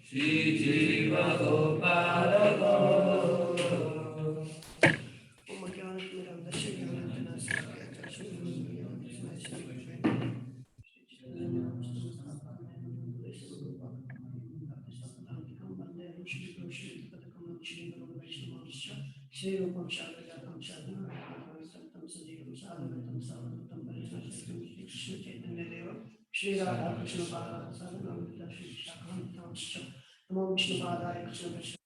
Shri Jiva Gopala Shri Radha Krishna Bala Sadhanamrita Shri Shakhantamscha Namo Vishnu Padaya Krishna Krishna.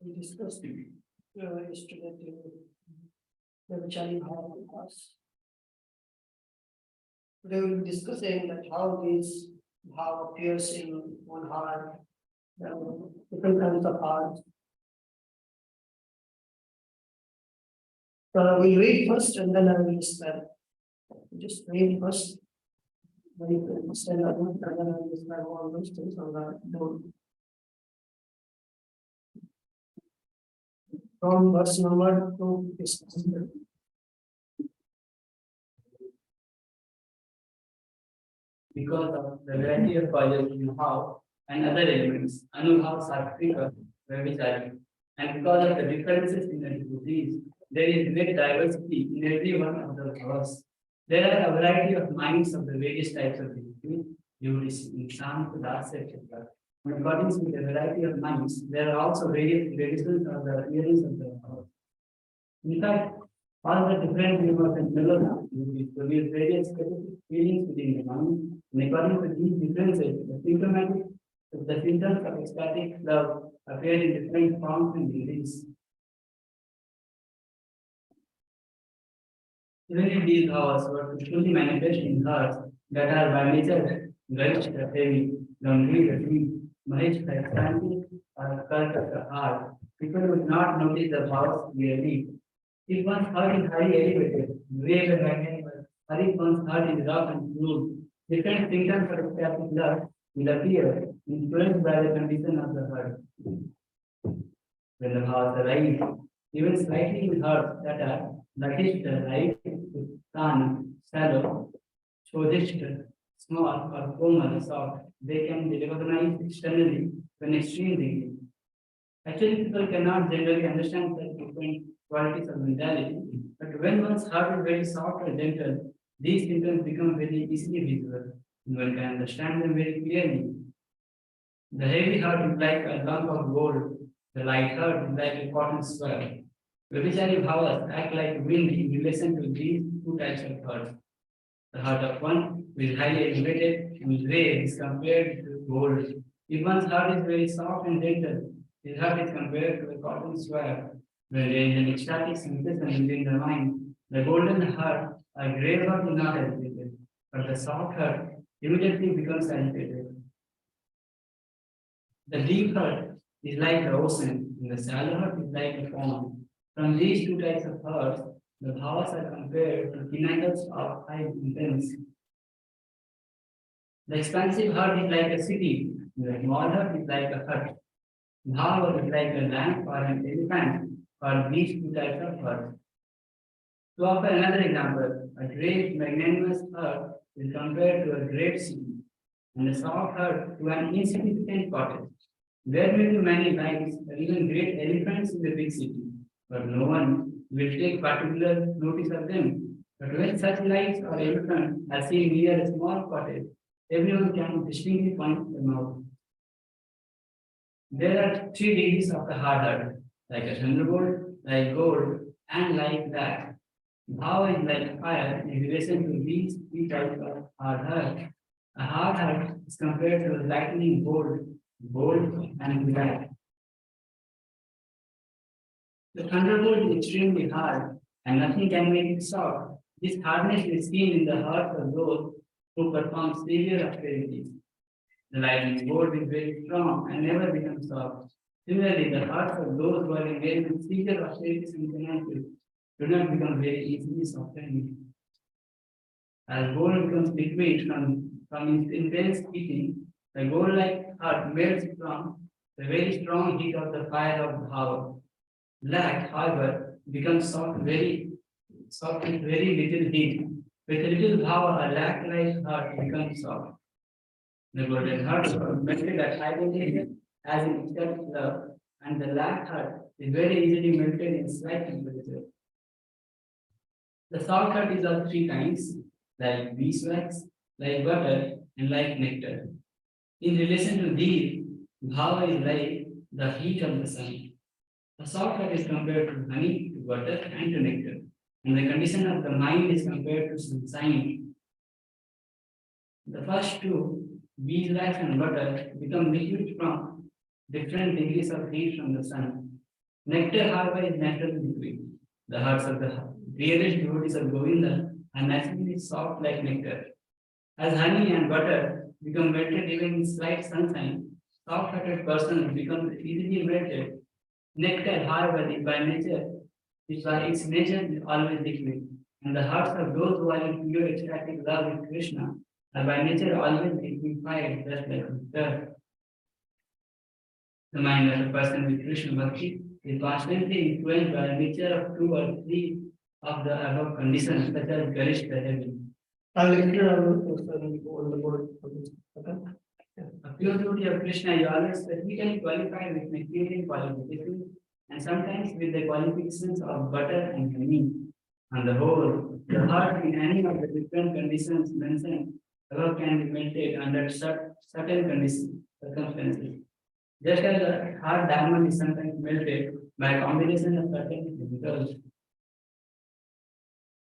We discussed yesterday the Vichari Bhava class. Today we will be discussing that how this bhava appears in one heart, different kinds of hearts. So we'll read first and then I will describe. Just read first. Then you can understand that and then I will describe all those things on the board. From verse number 2 discuss. Because of the variety of causes in how and other elements, Anubhav, Satvika, Vavicari, and because of the differences in the devotees, there is great diversity in every one of the bhavas. There are a variety of minds of the various types of devotees, in Sam, Dasa, etc. In accordance with the variety of minds, there are also various variations of the appearance of the bhavas. In fact, all the different universe and development produce various specific feelings within the mind, and according to these differences, the symptoms of ecstatic love appear in different forms and degrees. Even if these powers were to truly manifest in hearts that are by nature Ganesh the heavy, Gambhir the deep, Mahesh the expansive, or Kurt the hard, people would not notice the powers clearly. If one's heart is highly elevated, brave and magnanimous, or if one's heart is rough and cruel, different symptoms of ecstatic love will appear, influenced by the condition of the heart. When the heart arise, even slightly in hearts that are Lakishta, light, Tan, shallow, Shodishta, small, or Komal, soft, they can be recognized externally when extremely. Actually, people cannot generally understand such different qualities of mentality, but when one's heart is very soft or gentle, these symptoms become very easily visible, and one can understand them very clearly. The heavy heart is like a lump of gold, the light heart is like a cotton swirl. Vyabhichari bhavas act like wind in relation to these two types of hearts. The heart of one who is highly elevated and gray is compared to gold. If one's heart is very soft and gentle, his heart is compared to a cotton swab. When there is an ecstatic sensation within the mind, the golden heart, a gray heart is not agitated, but the soft heart immediately becomes agitated. The deep heart is like the ocean, and the shallow heart is like a pond. From these two types of hearts, the bhavas are compared to pinnacles of high intensity. The expansive heart is like a city, the small heart is like a hut. Bhava is like a lamp or an elephant for these two types of hearts. To offer another example, a great magnanimous heart is compared to a great city, and a soft hut to an insignificant cottage. There may be many lions or even great elephants in the big city, but no one will take particular notice of them. But when such lions or elephants are seen near a small cottage, everyone can distinctly point them out. There are 3 degrees of the hard heart, like a thunderbolt, like gold, and like that. Bhava is like fire in relation to these 3 types of hard heart. A hard heart is compared to a lightning bold and black. The thunderbolt is extremely hard, and nothing can make it soft. This hardness is seen in the hearts of those who perform severe austerities. The lightning bolt is very strong and never becomes soft. Similarly, the hearts of those who are engaged in severe austerities and penances do not become very easily softened. As gold becomes liquid from intense heating, the gold-like heart melts from the very strong heat of the fire of bhava. Black, however, becomes soft with very little heat. With a little bhava, a lac-like heart becomes soft. The golden heart is melted at high temperature as in ecstatic love, and the lac heart is very easily melted in slight temperature. The soft heart is of 3 kinds, like beeswax, like butter, and like nectar. In relation to these, bhava is like the heat of the sun. The soft heart is compared to honey, to butter, and to nectar. And the condition of the mind is compared to sunshine. The first two, beeswax and butter, become liquid from different degrees of heat from the sun. Nectar, however, is naturally liquid. The hearts of the realist devotees of Govinda are naturally soft like nectar. As honey and butter become melted even in slight sunshine, soft-hearted persons become easily melted. Nectar, however, is by nature, is by its nature is always liquid, and the hearts of those who are in pure ecstatic love with Krishna are by nature always liquefied, just like nectar. The mind of a person with Krishna Bhakti is constantly influenced by a mixture of 2 or 3 of the above conditions, such as Garishta heaven. I'll later on the board. Okay. A pure devotee of Krishna is always specifically qualified with material qualifications and sometimes with the qualifications of butter and honey. On the whole, the heart in any of the different conditions mentioned above can be melted under certain conditions, circumstances. Just as a hard diamond is sometimes melted by a combination of certain chemicals.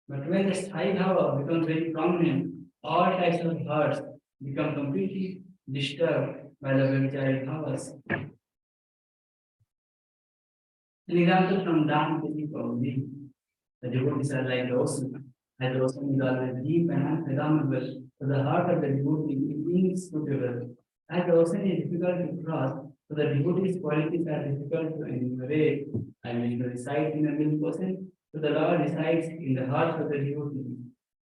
But when the Sthai Bhava becomes very prominent, all types of hearts become completely disturbed by the Vyabhachari Bhavas. An example from Dan Piti. The devotees are like the ocean. As the ocean is always deep and unfathomable, so the heart of the devotee is inscrutable. As the ocean is difficult to cross, so the devotee's qualities are difficult to enumerate. And Vishnu resides in the milk ocean, so the Lord resides in the heart of the devotee.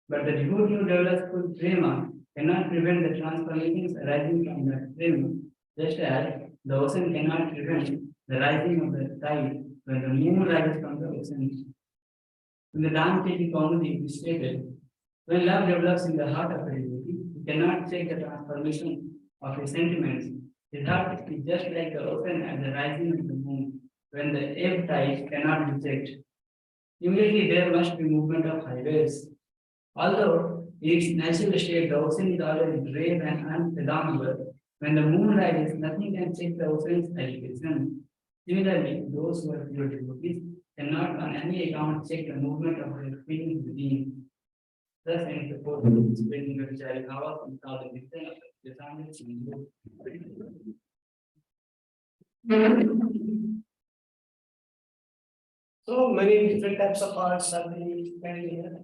But the devotee who develops full prema cannot prevent the transformations arising from that prema, just as the ocean cannot prevent the rising of the tide when the moon rises from the ocean. In the Dhamma comedy, it is stated, when love develops in the heart of a devotee, he cannot check the transformation of his sentiments. His heart is just like the ocean at the rising of the moon, when the ebb tide cannot be checked. Immediately there must be movement of high waves. Although in its natural state, the ocean is always brave and unfathomable. When the moon rises, nothing can check the ocean's agitation. Similarly, those who are pure devotees cannot on any account check the movement of their feelings within. Thus, in the course of spreading the Vichari Bhava from South Indian of the So many different types of hearts are being explained here.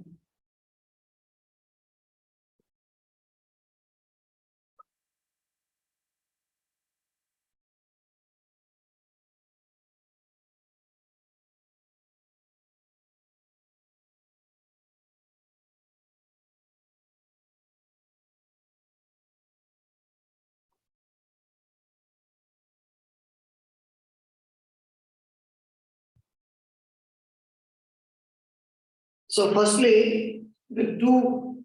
So firstly, the two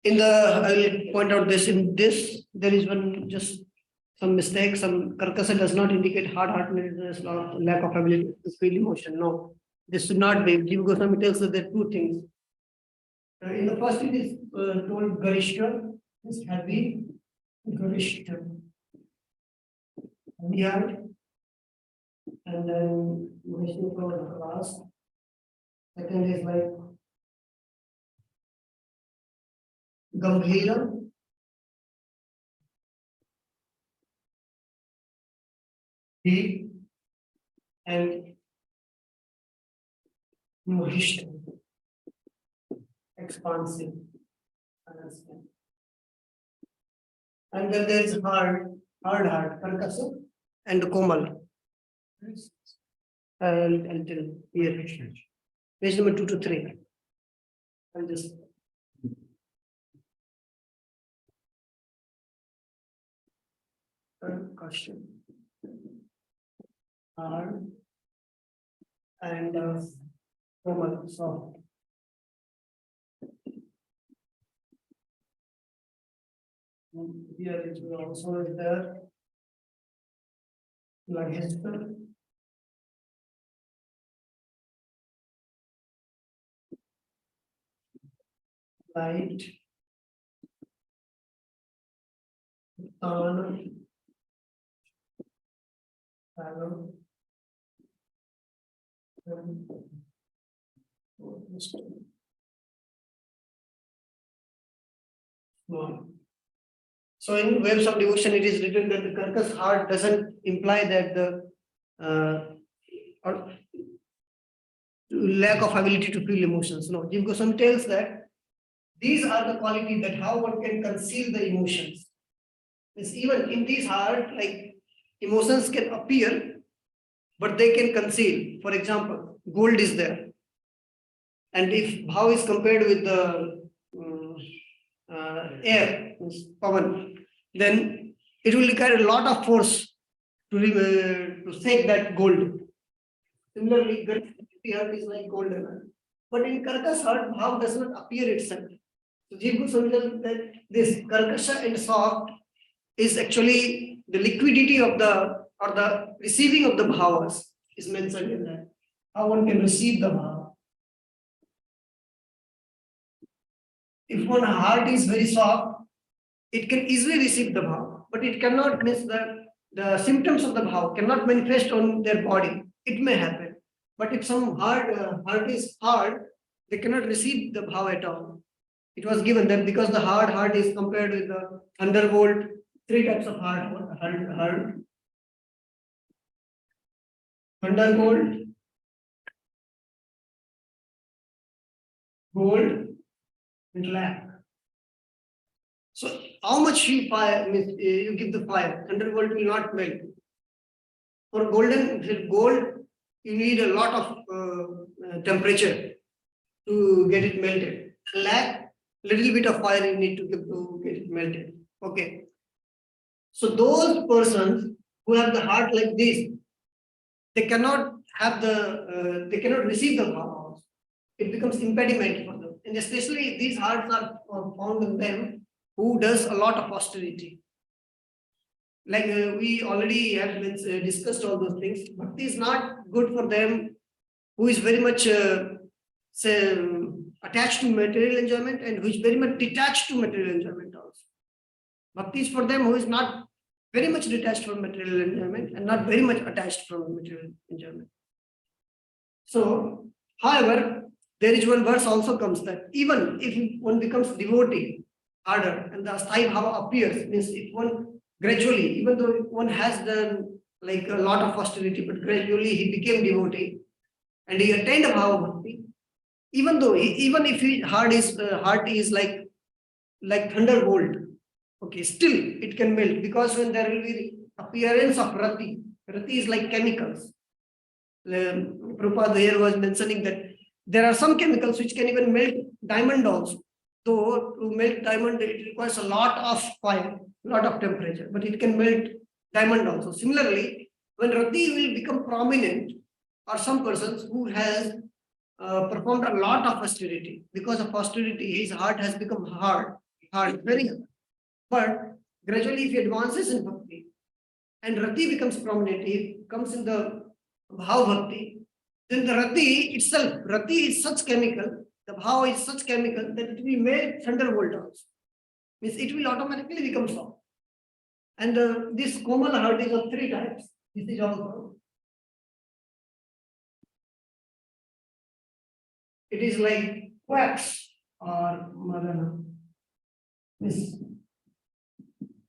in the, I will point out this, in this, there is one just some mistake, some carcass does not indicate hard-heartedness or lack of ability to feel emotion. No, this should not be. Jiva Goswami tells us there are two things. In the first, it is told Garishka is heavy, Garishka. Heavy, and then Vishnu for the last. Second is like Gambhira. Deep and Mohishta. Expansive. Understand. And then there is hard, Karkasa, and Komal. I'll tell here. Page number 2 to 3. I'll just. Question. Hard and Komal, soft. Here it will also is there. Laghester. Light. Shallow. Small. So in Waves of Devotion, it is written that the carcass heart doesn't imply that the or lack of ability to feel emotions. No, Jiva Goswami tells that these are the qualities that how one can conceal the emotions. It's even in these heart, like emotions can appear, but they can conceal. For example, gold is there, and if how is compared with the air, pavan, then it will require a lot of force to shake that gold. Similarly, earth is like golden, but in Karkas heart, bhav does not appear itself. So Jiva Goswami tells that this Karkasha and soft is actually the liquidity of the or the receiving of the bhavas is mentioned in that. How one can receive the bhava. If one heart is very soft, it can easily receive the bhava, but it cannot miss the symptoms of the bhava cannot manifest on their body. It may happen, but if some heart is hard, they cannot receive the bhava at all. It was given that because the heart is compared with the thunderbolt, 3 types of heart, thunderbolt, gold, and lack. So how much you fire means you give the fire, thunderbolt will not melt. For gold, you need a lot of temperature to get it melted. Lack, little bit of fire you need to give to get it melted. Okay. So those persons who have the heart like this, they cannot have they cannot receive the bhava. It becomes impediment for them. And especially these hearts are found in them who does a lot of austerity. Like we already have discussed all those things, but it is not good for them who is very much attached to material enjoyment and who is very much detached to material enjoyment also. Bhakti is for them who is not very much detached from material enjoyment and not very much attached from material enjoyment. So, however, there is one verse also comes that even if one becomes devotee harder and the sthai bhava appears, means if one gradually, even though one has done like a lot of austerity, but gradually he became devotee and he attained a bhava bhakti, even though even if his heart is like thunderbolt, okay, still it can melt because when there will be appearance of rati is like chemicals. Prabhupada here was mentioning that there are some chemicals which can even melt diamond also. Though to melt diamond it requires a lot of fire, lot of temperature, but it can melt diamond also. Similarly, when rati will become prominent, or some persons who has performed a lot of austerity, because of austerity his heart has become hard, hard, very hard. But gradually, if he advances in bhakti and rati becomes prominent, he comes in the bhav bhakti, then the rati itself, rati is such chemical, the bhav is such chemical that it will make thunderbolt also. Means it will automatically become soft. And this komal heart is of 3 types. This is also. It is like wax or madana. This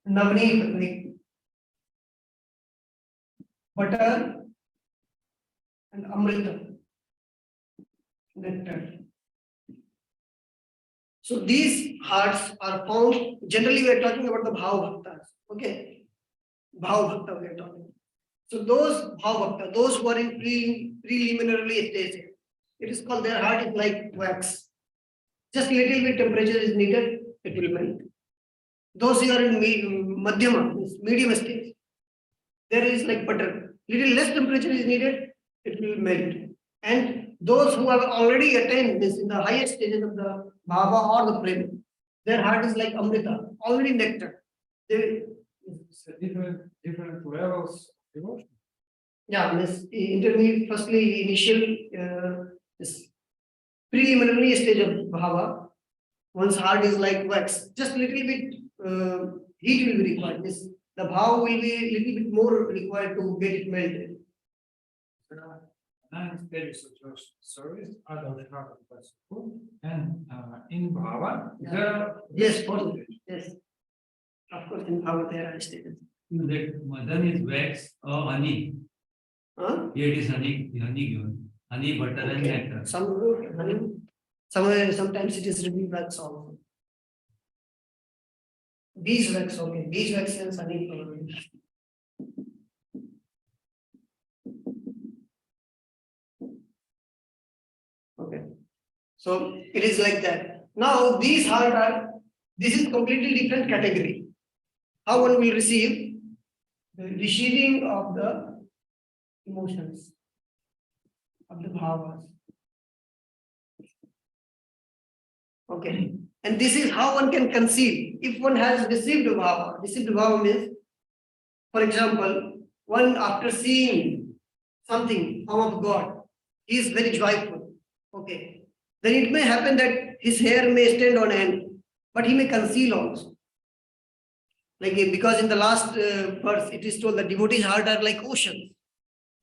navneet, like butter and amrita, nectar. So these hearts are found, generally we are talking about the bhav bhaktas, okay? Bhav bhakta we are talking. So those bhav bhakta, those who are in preliminary stage, it is called, their heart is like wax. Just little bit temperature is needed, it will melt. Those who are in madhyama, medium stage, there is like butter. Little less temperature is needed, it will melt. And those who have already attained this in the highest stages of the bhava or the prema, their heart is like amrita, already nectar. They, It's different levels of devotion. yeah, means intermediate, firstly initial this preliminary stage of bhava. One's heart is like wax, just little bit heat will be required. This the bhava will be little bit more required to get it melted. Nine stages of your service are the heart of food, and in Bhava, the Yes, yes. Of course, in bhava there are stages. That madan is wax or honey. Huh? Here it is honey given. Honey, butter, and Okay. nectar. Sometimes it is written wax also. Beeswax, okay. Beeswax and honey probably. Okay. So it is like that. Now these heart are, this is completely different category. How one will receive the receiving of the emotions of the bhavas. Okay. And this is how one can conceive. If one has received bhava means, for example, one after seeing something, form of God, he is very joyful. Okay. Then it may happen that his hair may stand on end, but he may conceal also. Like because in the last verse, it is told that devotees' heart are like oceans.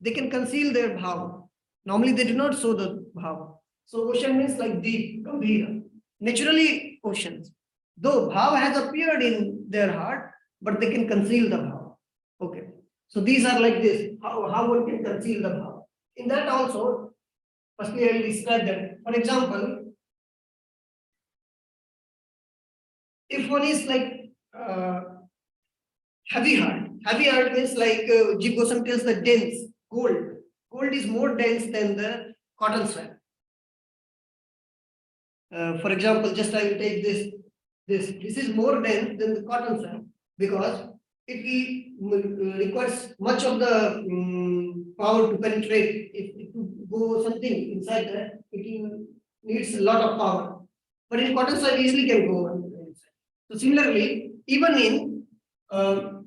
They can conceal their bhava. Normally, they do not show the bhava. So ocean means like deep, gambhira. Naturally, oceans. Though bhava has appeared in their heart, but they can conceal the bhava. Okay. So these are like this. How one can conceal the bhava. In that also, firstly, I will describe that. For example, if one is like heavy heart means like Jeev Goswami tells the dense, gold. Gold is more dense than the cotton swab. For example, just I will take this. This is more dense than the cotton swab because it will requires much of the power to penetrate. If to go something inside that, it needs a lot of power. But in cotton swab easily can go inside. So similarly, even in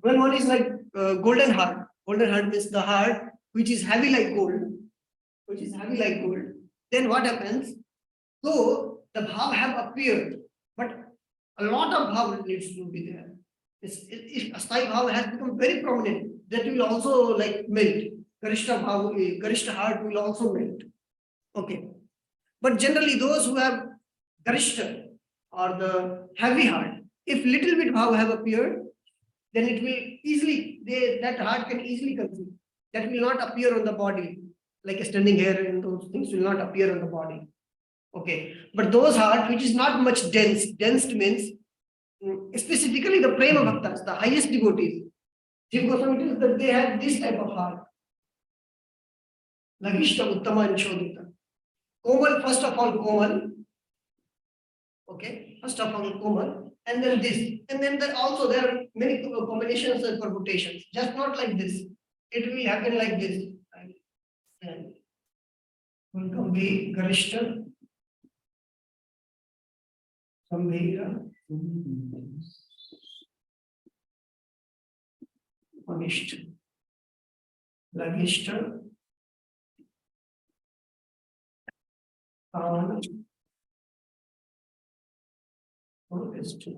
when one is like golden heart means the heart which is heavy like gold, then what happens? So the bhav have appeared, but a lot of bhav needs to be there. If asthai bhav has become very prominent, that will also like melt. Garishta heart will also melt. Okay. But generally those who have garishta or the heavy heart, if little bit bhav have appeared, then it will easily, that heart can easily conceive. That will not appear on the body, like a standing hair and those things will not appear on the body. Okay, but those heart which is not much dense means specifically the prema bhaktas, the highest devotees. Jiv Goswami tells that they have this type of heart. Lagishta Uttama and Shodita. Komal, first of all, Komal. Okay, first of all, Komal, and then this. And then also there are many combinations and permutations. Just not like this. It will happen like this. And will come be Garishta. Gambhira, Manishta, Lagishta, Pavana, Orchestra.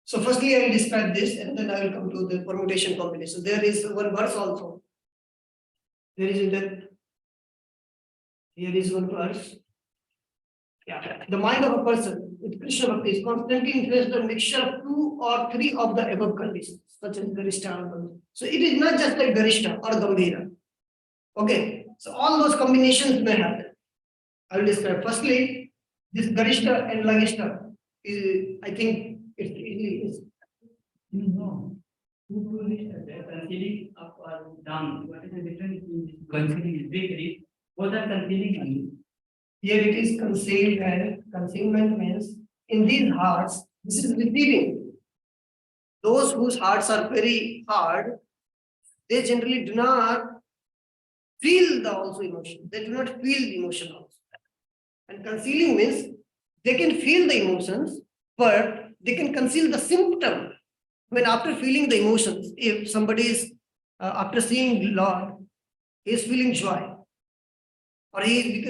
So firstly, I will describe this and then I will come to the permutation combination. There is one verse also. There is in that. Here is one verse. Yeah. The mind of a person with Krishna Bhakti is constantly influenced by a mixture of 2 or 3 of the above conditions, such as Garishta or Gambhira. So it is not just like Garishta or Gambhira. Okay. So all those combinations may happen. I will describe. Firstly, this Garishta and Lagishta is, I think, it really is. No. Who do this? Concealing up or down? What is the difference between concealing and victory? Both are concealing. Here it is concealed and concealment means in these hearts, this is receiving. Those whose hearts are very hard, they generally do not feel the also emotion. They do not feel the emotion also. And concealing means they can feel the emotions, but they can conceal the symptom. When after feeling the emotions, if somebody is after seeing Lord, he is feeling joy, or he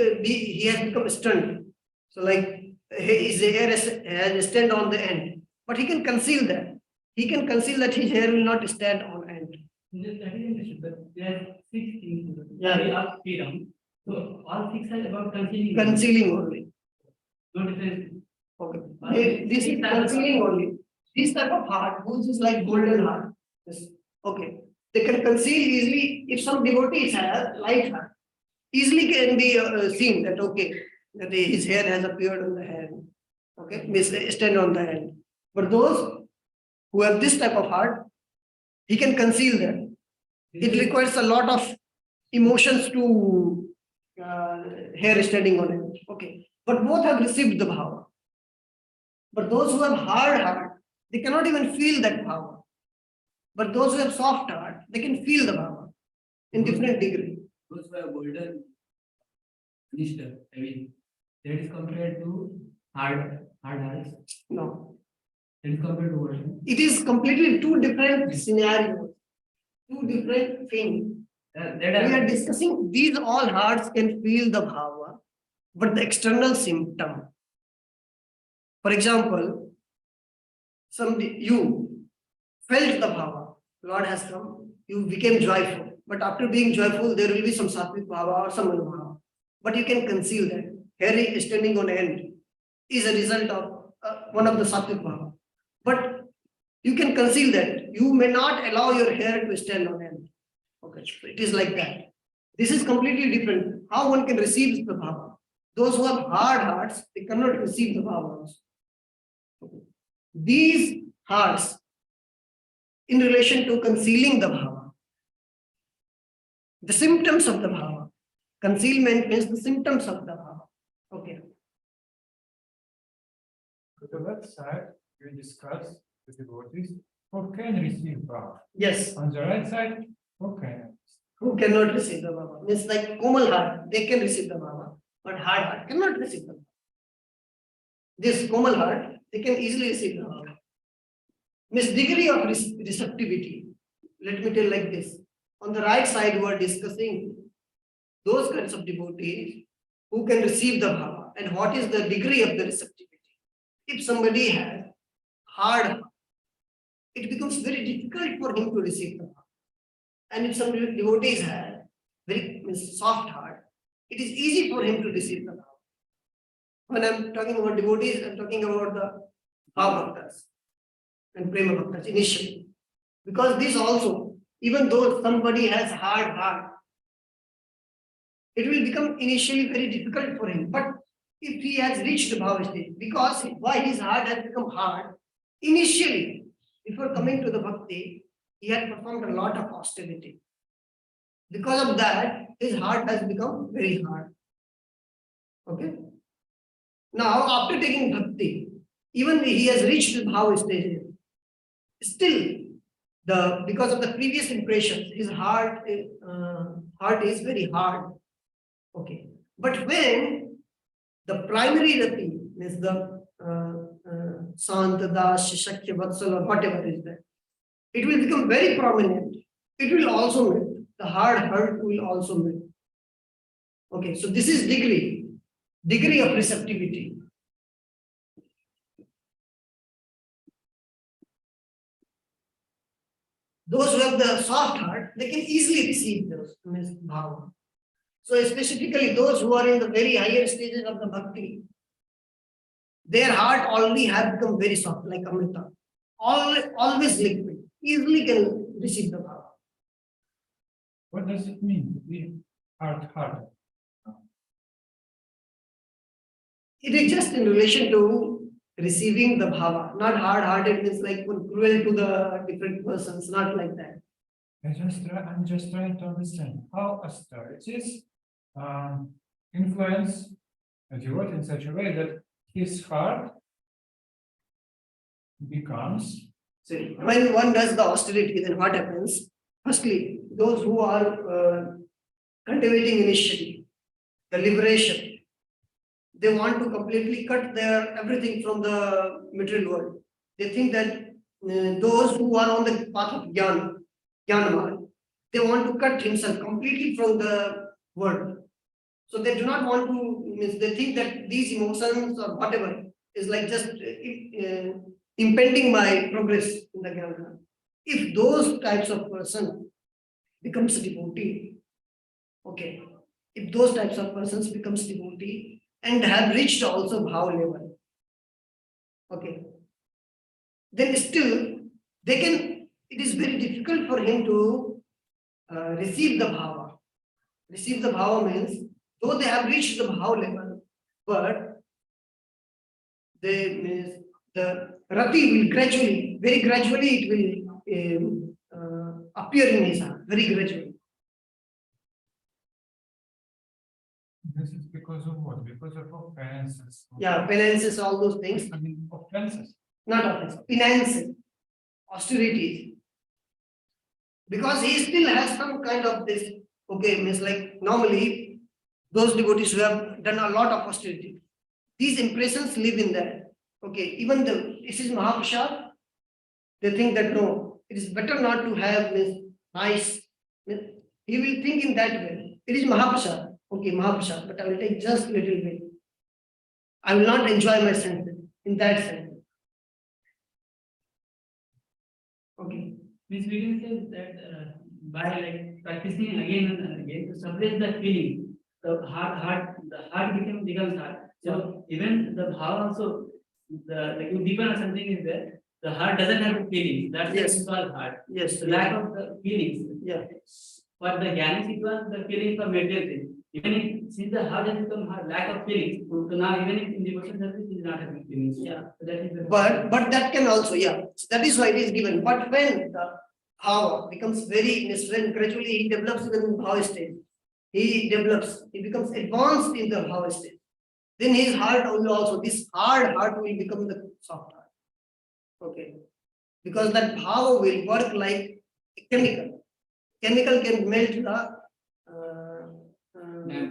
has become stunned. So like his hair has a stand on the end, but he can conceal that. He can conceal that his hair will not stand on end. That is interesting, but there are 6 things. Yeah. We are freedom. So all 6 are about concealing. Concealing only. No difference. Okay. This is concealing only. This type of heart, whose is like golden heart. Yes. Okay. They can conceal easily. If some devotees have light heart, easily can be seen that okay, that his hair has appeared on the hand. Okay, means stand on the hand. But those who have this type of heart, he can conceal that. It requires a lot of emotions to hair standing on it. Okay, but both have received the bhava. But those who have hard heart, they cannot even feel that bhava. But those who have soft heart, they can feel the bhava in different degree. Those who are golden minister, I mean, that is compared to hard hearts. No, That is compared to what? it is completely 2 different scenarios, 2 different things. We are discussing these all hearts can feel the bhava, but the external symptom. For example, you felt the bhava, Lord has come, you became joyful. But after being joyful, there will be some sattvic bhava or some anubhava. But you can conceal that. Hair standing on end is a result of one of the sattvic bhava. But you can conceal that. You may not allow your hair to stand on end. Okay, so it is like that. This is completely different. How one can receive the bhava. Those who have hard hearts, they cannot receive the bhava. Okay. These hearts, in relation to concealing the bhava, the symptoms of the bhava. Concealment means the symptoms of the bhava. Okay. To the left side, we discuss the devotees who can receive bhava. Yes. On the right side, who can. Who cannot receive the bhava? Means like komal heart, they can receive the bhava, but hard heart cannot receive the bhava. This komal heart, they can easily receive the bhava. Means degree of receptivity. Let me tell like this. On the right side, we are discussing those kinds of devotees who can receive the bhava and what is the degree of the receptivity. If somebody has hard heart, it becomes very difficult for him to receive the bhava. And if some devotees have very soft heart, it is easy for him to receive the bhava. When I'm talking about devotees, I'm talking about the bhava bhaktas and prema bhaktas initially. Because this also, even though somebody has hard heart, it will become initially very difficult for him. But if he has reached the bhava stage, because why his heart has become hard, initially, before coming to the bhakti, he had performed a lot of austerity. Because of that, his heart has become very hard. Okay. Now, after taking bhakti, even he has reached the bhava stage, still because of the previous impressions, his heart is very hard. Okay, but when the primary rati is the Sant, Das, Shakya, Vatsal, or whatever is there, it will become very prominent. It will also melt. The hard heart will also melt. Okay, so this is degree of receptivity. Those who have the soft heart, they can easily receive those bhava. So specifically those who are in the very higher stages of the bhakti, their heart already have become very soft, like Amrita. Always liquid, easily can receive the bhava. What does it mean to be hard? It is just in relation to receiving the bhava, not hard-hearted means like cruel to the different persons, not like that. I'm just trying to understand how austerities influence a devotee in such a way that his heart becomes. So when one does the austerity, then what happens? Firstly, those who are cultivating initially, the liberation, they want to completely cut their everything from the material world. They think that those who are on the path of Jnana, they want to cut himself completely from the world. So they do not want to, they think that these emotions or whatever is like just impeding my progress in the Jnana. If those types of person becomes a devotee, okay, if those types of persons becomes devotee and have reached also bhava level, okay, then still they can, it is very difficult for him to receive the bhava. Receive the bhava means, though they have reached the bhava level, but they means the rati will gradually, very gradually it will appear in his heart, very gradually. This is because of what? Because of offenses. Yeah, penances, all those things. I mean, offenses. Not offense, penances, austerities. Because he still has some kind of this, okay, means like normally those devotees who have done a lot of austerity, these impressions live in that. Okay, even though this is Mahaprasad, they think that no, it is better not to have this nice. He will think in that way. It is Mahaprasad, okay, Mahaprasad, but I will take just little bit. I will not enjoy my senses in that sense. Okay. Means we can say that by like practicing again and again to suppress the feeling, the heart becomes hard. So even the bhava also, the like deepen or something is there. The heart doesn't have feelings. That's Yes. yes. Called heart. Yes. The lack of the feelings. Yeah. For the Jnani sequence, the feelings are material. Even if since the heart has become hard, lack of feelings, so now even if in devotion service is not having feelings. Yeah. So that is the But that can also, yeah. So that is why it is given. But when the bhava becomes very, when gradually he develops even in bhava stage, he becomes advanced in the bhava stage. Then his heart will also, this hard heart will become the soft heart. Okay. Because that bhava will work like a chemical. Chemical can melt the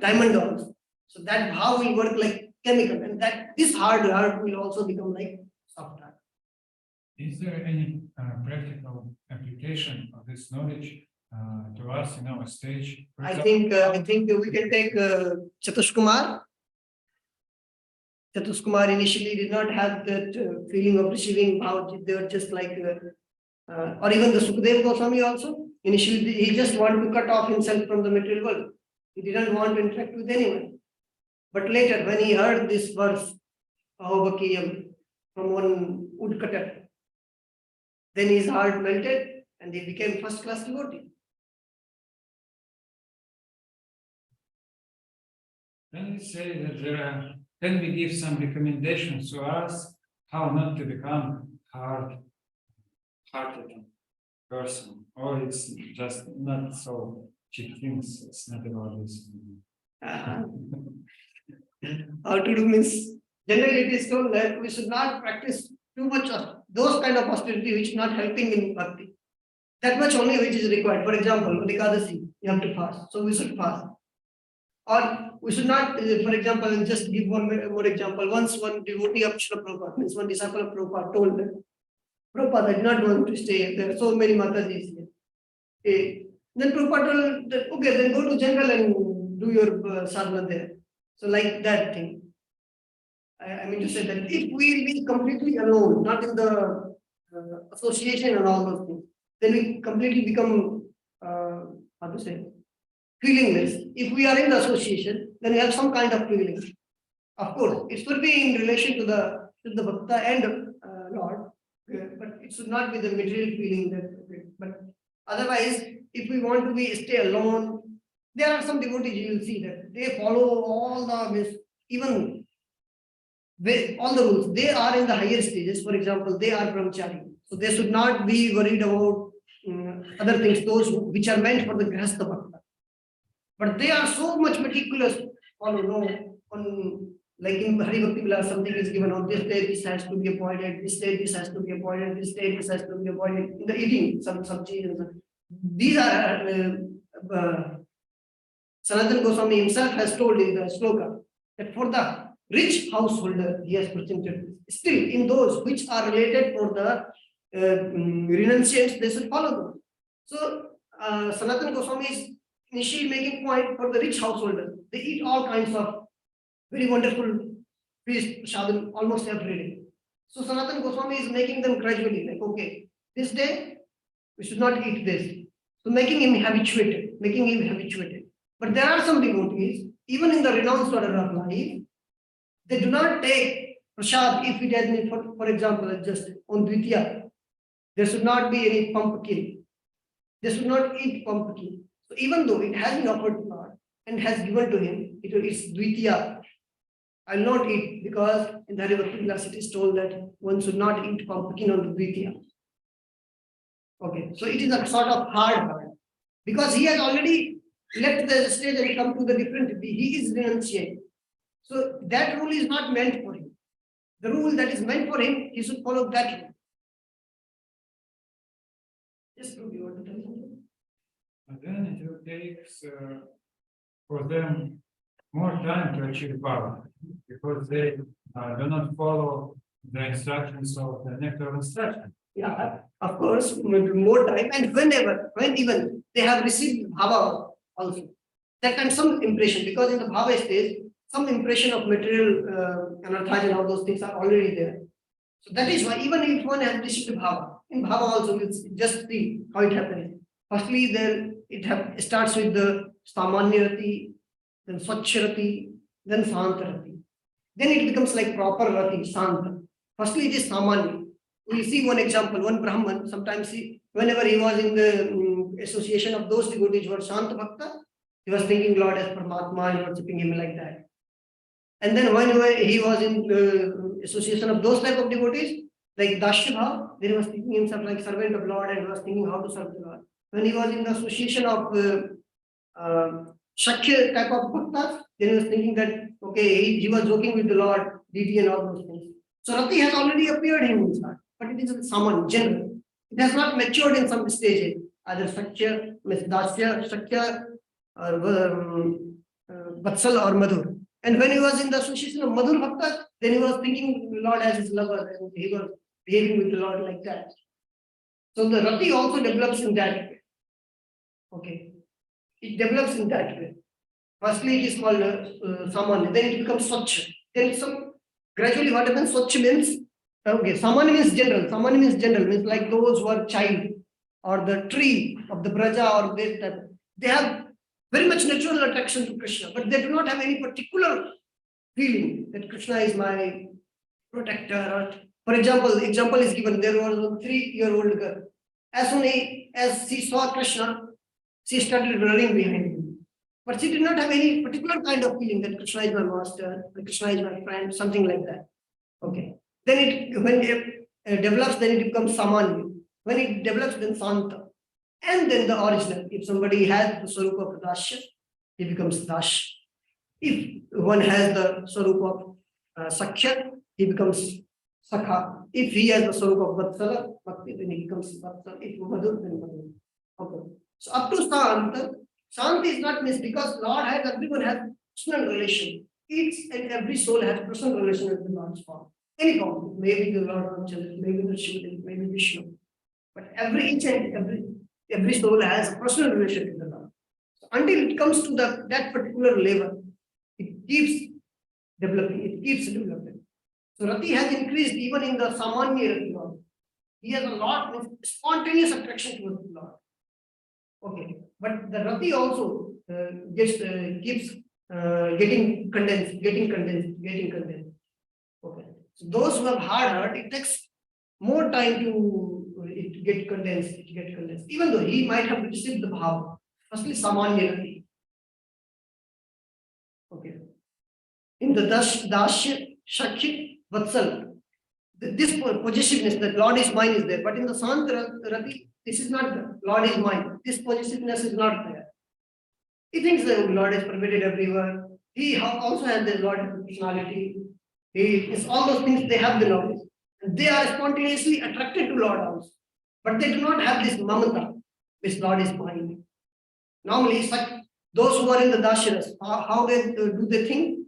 diamond also. So that bhava will work like chemical, and that this hard heart will also become like soft heart. Is there any practical application of this knowledge to us in our stage? For I example, think we can take Chatush Kumar. Chatush Kumar initially did not have that feeling of receiving bhava. They were just like, or even the Sukadev Goswami also. Initially, he just wanted to cut off himself from the material world. He didn't want to interact with anyone. But later, when he heard this verse, Ahobakiyam, from one woodcutter, then his heart melted and he became first-class devotee. can we say that can we give some recommendations to us how not to become hard-hearted person, or it's just not so cheap things? It's not about this. How to do means, generally it is told that we should not practice too much of those kind of austerity which is not helping in bhakti. That much only which is required. For example, Ekadasi, you have to fast. So we should fast. Or we should not, for example, and just give one more example. Once one devotee of Srila Prabhupada, means one disciple of Prabhupada, told that Prabhupada, I did not want to stay. There are so many Matajis here. Then Prabhupada told that, okay, then go to jungle and do your sadhana there. So like that thing. I mean to say that if we will be completely alone, not in the association and all those things, then we completely become, how to say, feelingless. If we are in the association, then we have some kind of feeling. Of course, it should be in relation to the Bhakta and Lord, but it should not be the material feeling that. But otherwise, if we want to stay alone, there are some devotees you will see that they follow all the even all the rules. They are in the higher stages. For example, they are brahmachari, so they should not be worried about other things, those which are meant for the grihastha bhakta. But they are so much meticulous. On like in Hari Bhakti Vilas, something is given on this day, this has to be avoided, this day, this has to be avoided, this day, this has to be avoided. In the eating, some changes. These are Sanatana Goswami himself has told in the sloka that for the rich householder, he has presented this. Still, in those which are related for the renunciates, they should follow them. So, Sanatana Goswami is initially making point for the rich householder. They eat all kinds of very wonderful feast, sadhan, almost every day. So, Sanatana Goswami is making them gradually, like, okay, this day we should not eat this. So, making him habituated. But there are some devotees, even in the renounced order of life, they do not take prasad if it has been, for example, just on Dvitiya. There should not be any pumpkin. They should not eat pumpkin. So even though it has been offered to God and has given to him, it's Dvitiya. I will not eat because in the Hari Bhakti Vilas it is told that one should not eat pumpkin on the Dvitiya. Okay, so it is a sort of hard because he has already left the stage and come to the different, he is renunciate. So that rule is not meant for him. The rule that is meant for him, he should follow that rule. Yes, Ruby, you want to tell something? And then it will take for them more time to achieve power because they do not follow the instructions of the nectar of instruction. Yeah, of course, more time, and when even they have received bhava also, that can some impression, because in the bhava stage, some impression of material anarthas and all those things are already there. So that is why even if one has received bhava, in bhava also we'll just see how it happens. Firstly, then it starts with the samanya-rati, then swachha-rati, then santa-rati. Then it becomes like proper rati, santa. Firstly, it is samanya. We see one example, one Brahman, sometimes whenever he was in the association of those devotees who are Shanta Bhakta, he was thinking Lord as Paramatma and worshipping him like that. And then whenever he was in the association of those type of devotees, like Dashya Bhav, then he was thinking himself like servant of Lord and he was thinking how to serve the Lord. When he was in the association of Shakya type of Bhaktas, then he was thinking that, okay, he was joking with the Lord, deity and all those things. So Rati has already appeared in his heart, but it is someone general. It has not matured in some stages, either Shakya, Dasya, Shakya, or Vatsal or Madhur. And when he was in the association of Madhur Bhakta, then he was thinking the Lord as his lover and he was behaving with the Lord like that. So the Rati also develops in that way. Okay. It develops in that way. Firstly, it is called Samanya, then it becomes Swachha. Then some gradually what happens, Swachha means, okay, Samanya means general, means like those who are child or the tree of the Braja or they have very much natural attraction to Krishna, but they do not have any particular feeling that Krishna is my protector. Or, for example is given, there was a 3-year-old girl. As soon as she saw Krishna, she started running behind him. But she did not have any particular kind of feeling that Krishna is my master, that Krishna is my friend, something like that. Okay. Then when it develops, then it becomes Samanya. When it develops, then Santa. And then the original. If somebody has the Swarupa of Dasya, he becomes Dash. If one has the Swarupa of Sakhya, he becomes Sakha. If he has the Swarupa of Vatsala, Bhakti, then he becomes Bhakta. If Madhu, then Madhu. Okay. So up to Sant, Sant is not missed because Lord has, everyone has personal relation. Each and every soul has personal relation with the Lord's form. Any form, maybe the Lord Ramchandra, maybe the Shiva, maybe Vishnu. But each and every soul has a personal relation with the Lord. So until it comes to that particular level, it keeps developing. So Rati has increased even in the Samanya Rati Lord. He has a lot of spontaneous attraction towards the Lord. Okay, but the Rati also keeps getting condensed. Okay, so those who have hard heart, it takes more time to get condensed. Even though he might have received the bhav, firstly Samanya Rati. Okay, in the Dashya, Shakya, Vatsal, this possessiveness that Lord is mine is there, but in the Sant Rati, this is not the Lord is mine. This possessiveness is not there. He thinks the Lord is permitted everywhere. He also has the Lord personality. It's all those things they have the knowledge. And they are spontaneously attracted to Lord also. But they do not have this mamata, which Lord is mine. Normally, those who are in the dasharas, how do they think?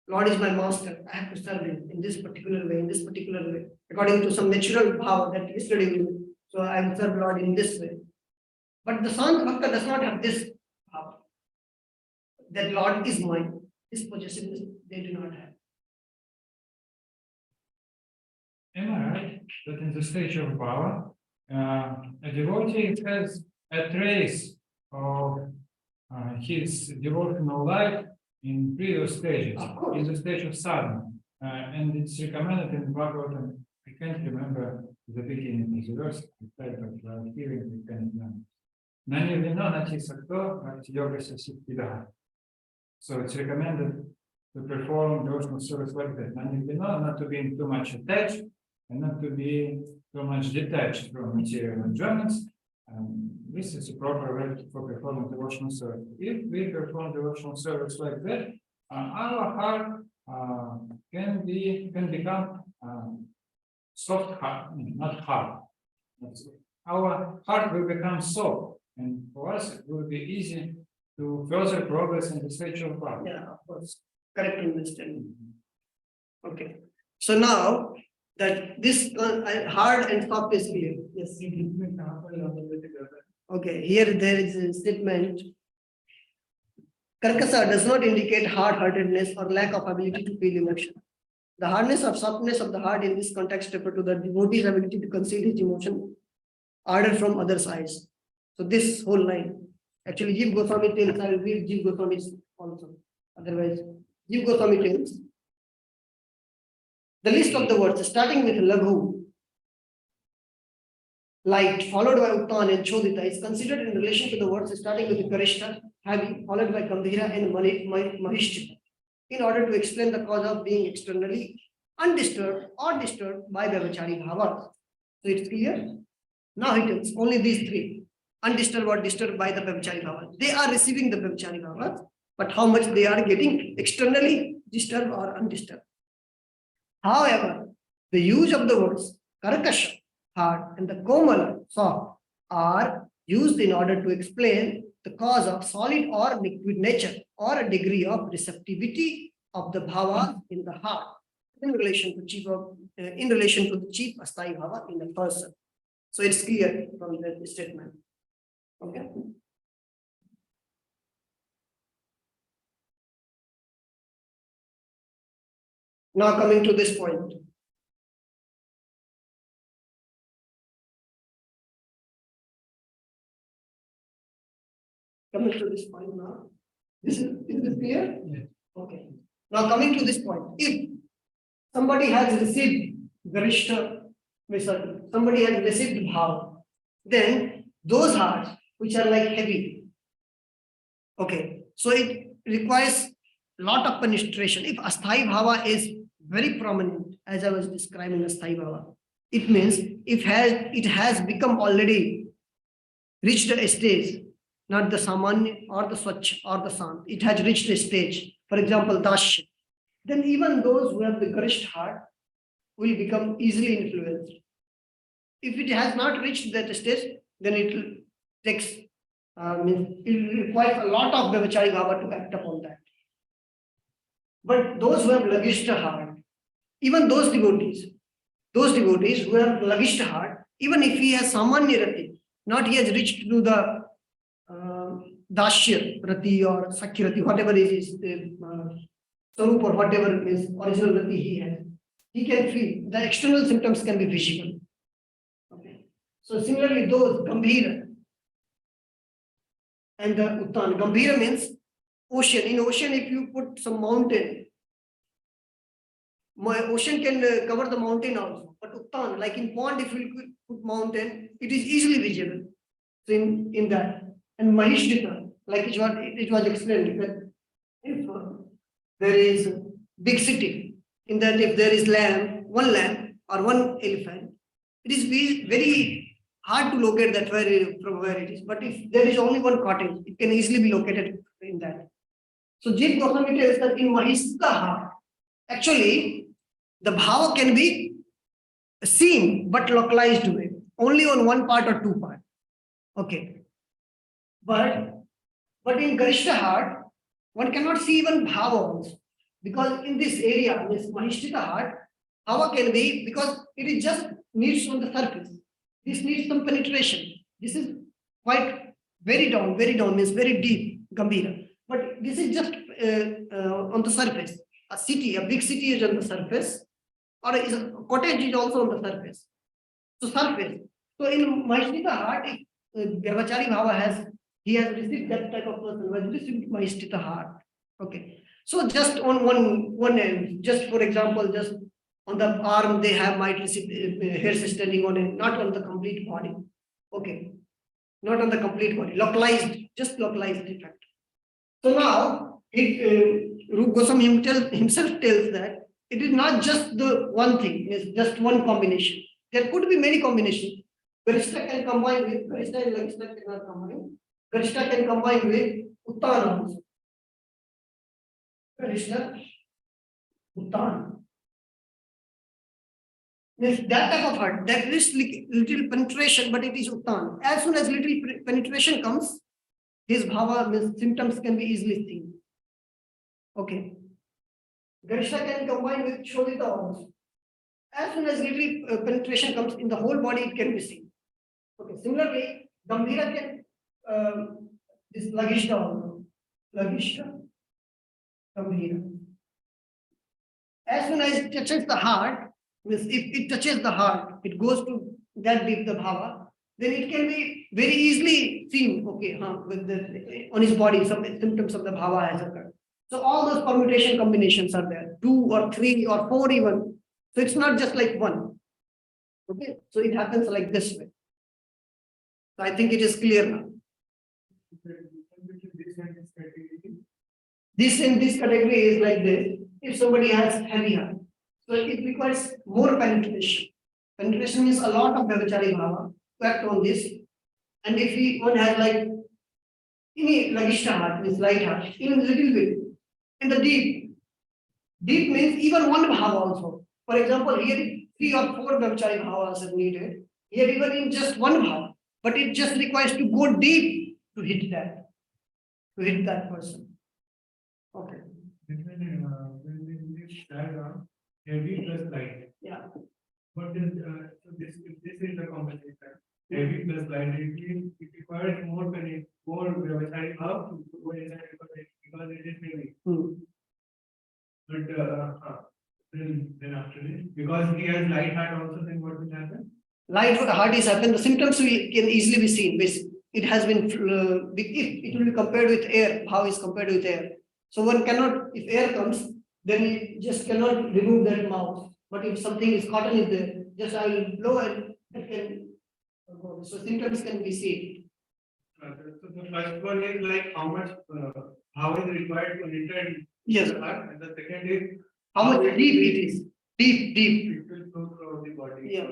Lord is my master. I have to serve him in this particular way, according to some natural power that yesterday we knew. So I will serve Lord in this way. But the Sant Bhakta does not have this power. That Lord is mine. This possessiveness they do not have. Am I right that in the stage of power, a devotee has a trace of his devotional life in previous stages, in the stage of sadhana, and it's recommended in Bhagavatam. I can't remember the beginning of the verse, but hearing I can't remember. Nani vino nati sakto yoga sasiddha. So it's recommended to perform devotional service like that. Nani vino, not to be too much attached and not to be too much detached from material enjoyments. This is a proper way for performing devotional service. If we perform devotional service like that, our heart can become soft heart, not hard. Our heart will become soft, and for us it will be easy to further progress in the stage of power. Yeah, of course. Correct understanding. Okay. So now that this hard and soft is clear. Yes. Okay, here there is a statement. Karkasa does not indicate hard-heartedness or lack of ability to feel emotion. The hardness or softness of the heart in this context refer to the devotee's ability to conceal his emotion ordered from other sides. So this whole line, actually Jiva Goswami tells, I will read Jiva Goswami's also. Otherwise, Jiva Goswami tells, the list of the words starting with Laghu, light, followed by Uttan and Chodita is considered in relation to the words starting with Garishta, heavy, followed by Gambhira and Mahishchita, in order to explain the cause of being externally undisturbed or disturbed by Vyavachari Bhavas. So it's clear? Now it is only these three, undisturbed or disturbed by the Vyavachari Bhavas. They are receiving the Vyavachari Bhavas, but how much they are getting externally disturbed or undisturbed. However, the use of the words Karkasha, hard, and the Komala, soft, are used in order to explain the cause of solid or liquid nature or a degree of receptivity of the bhava in the heart in relation to the chief asthai bhava in the person. So it's clear from the statement. Okay. Now coming to this point. Coming to this point now. Is this clear? Yeah. Okay. Now coming to this point. If somebody has received Garishta, somebody has received Bhav, then those hearts which are like heavy. Okay. So it requires a lot of penetration. If Asthai Bhava is very prominent, as I was describing Asthai Bhava, it means it has become already reached a stage, not the Samanya or the Swachh or the Sant. It has reached a stage. For example, Dashya. Then even those who have the Garisht heart will become easily influenced. If it has not reached that stage, then it takes, it requires a lot of Brahmachari Bhava to act upon that. But those who have lagishtha heart, even those devotees who have lagishtha heart, even if he has samanya rati, not he has reached to the dashya rati or sakya rati, whatever is sarup or whatever is original rati he has, he can feel the external symptoms can be visible. Okay. So similarly, those gambhira and the uttan. Gambhira means ocean. In ocean, if you put some mountain, ocean can cover the mountain also. But uttan, like in pond, if you put mountain, it is easily visible. So in that. And Mahishrita, like it was explained, that if there is a big city, in that if there is one lamb or one elephant, it is very hard to locate that from where it is. But if there is only one cottage, it can easily be located in that. So Jiva Goswami tells that in Mahishrita heart, actually the bhava can be seen but localized way, only on one part or two part. Okay. But in Garishta heart, one cannot see even bhava also. Because in this area, this Mahishrita heart, bhava can be, because it is just needs on the surface. This needs some penetration. This is quite very down, means very deep, Gambhira. But this is just on the surface. A big city is on the surface, or a cottage is also on the surface. So surface. So in Mahishrita heart, if Brahmachari Bhava he has received that type of person who has received Mahishrita heart. Okay. So just on one end, just for example, just on the arm, they might receive hairs standing on it, not on the complete body. Okay. Not on the complete body. Just localized effect. So now, Rupa Goswami himself tells that it is not just the one thing, it's just one combination. There could be many combinations. Garishta can combine with, Garishta and Lagishta cannot combine. Garishta can combine with Uttan also. Garishta, Uttan. That type of heart, that is little penetration, but it is Uttan. As soon as little penetration comes, his bhava symptoms can be easily seen. Okay. Garishta can combine with Shodhita also. As soon as little penetration comes in the whole body, it can be seen. Okay. Similarly, Gambhira can this Lagishta also. Lagishta, Gambhira. As soon as it touches the heart, if it touches the heart, it goes to that deep, the bhava, then it can be very easily seen, okay, with on his body, some symptoms of the bhava has occurred. So all those permutation combinations are there, 2 or 3 or 4 even. So it's not just like one. Okay, so it happens like this way. So I think it is clear now. This in this category is like this. If somebody has heavy heart, so it requires more penetration. Penetration means a lot of Brahmachari Bhava to act on this. And if one has like any Lagishta heart, means light heart, even a little bit, in the deep means even one Bhava also. For example, here 3 or 4 Brahmachari Bhavas are needed. Here even in just one Bhava, but it just requires to go deep to hit that person. Okay. When this diagram, heavy plus light. Yeah. But this is the compensation. Heavy plus light, it requires more Brahmachari Bhava to go inside because it is heavy. But then after this, because he has light heart also, then what will happen? Light heart is happen. The symptoms can easily be seen. It has been if it will be compared with air. How is compared with air? So one cannot, if air comes, then you just cannot remove that mouth. But if something is cotton is there, just I will blow and it can go. So symptoms can be seen. So the first one is like how much how is required to enter Yes. the heart, and the second is How much deep it is. Deep. it will flow throughout the body. Yeah.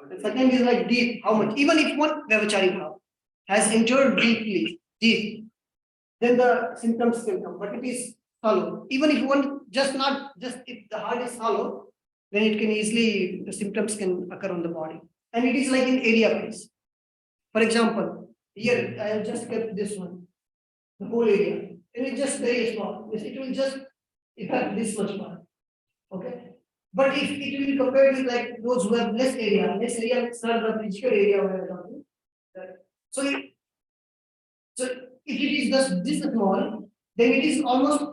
The second is like deep. How much? Even if one Brahmachari Bhava has entered deep, then the symptoms can come. But it is hollow. Even if one if the heart is hollow, then it can easily, the symptoms can occur on the body. and it is like in area wise. For example, here I have just kept this one, the whole area, and it's just very small. It will just affect this much part. Okay. But if it will be compared with like those who have less area is not the physical area we are talking. So so if it is just this small, then it is almost,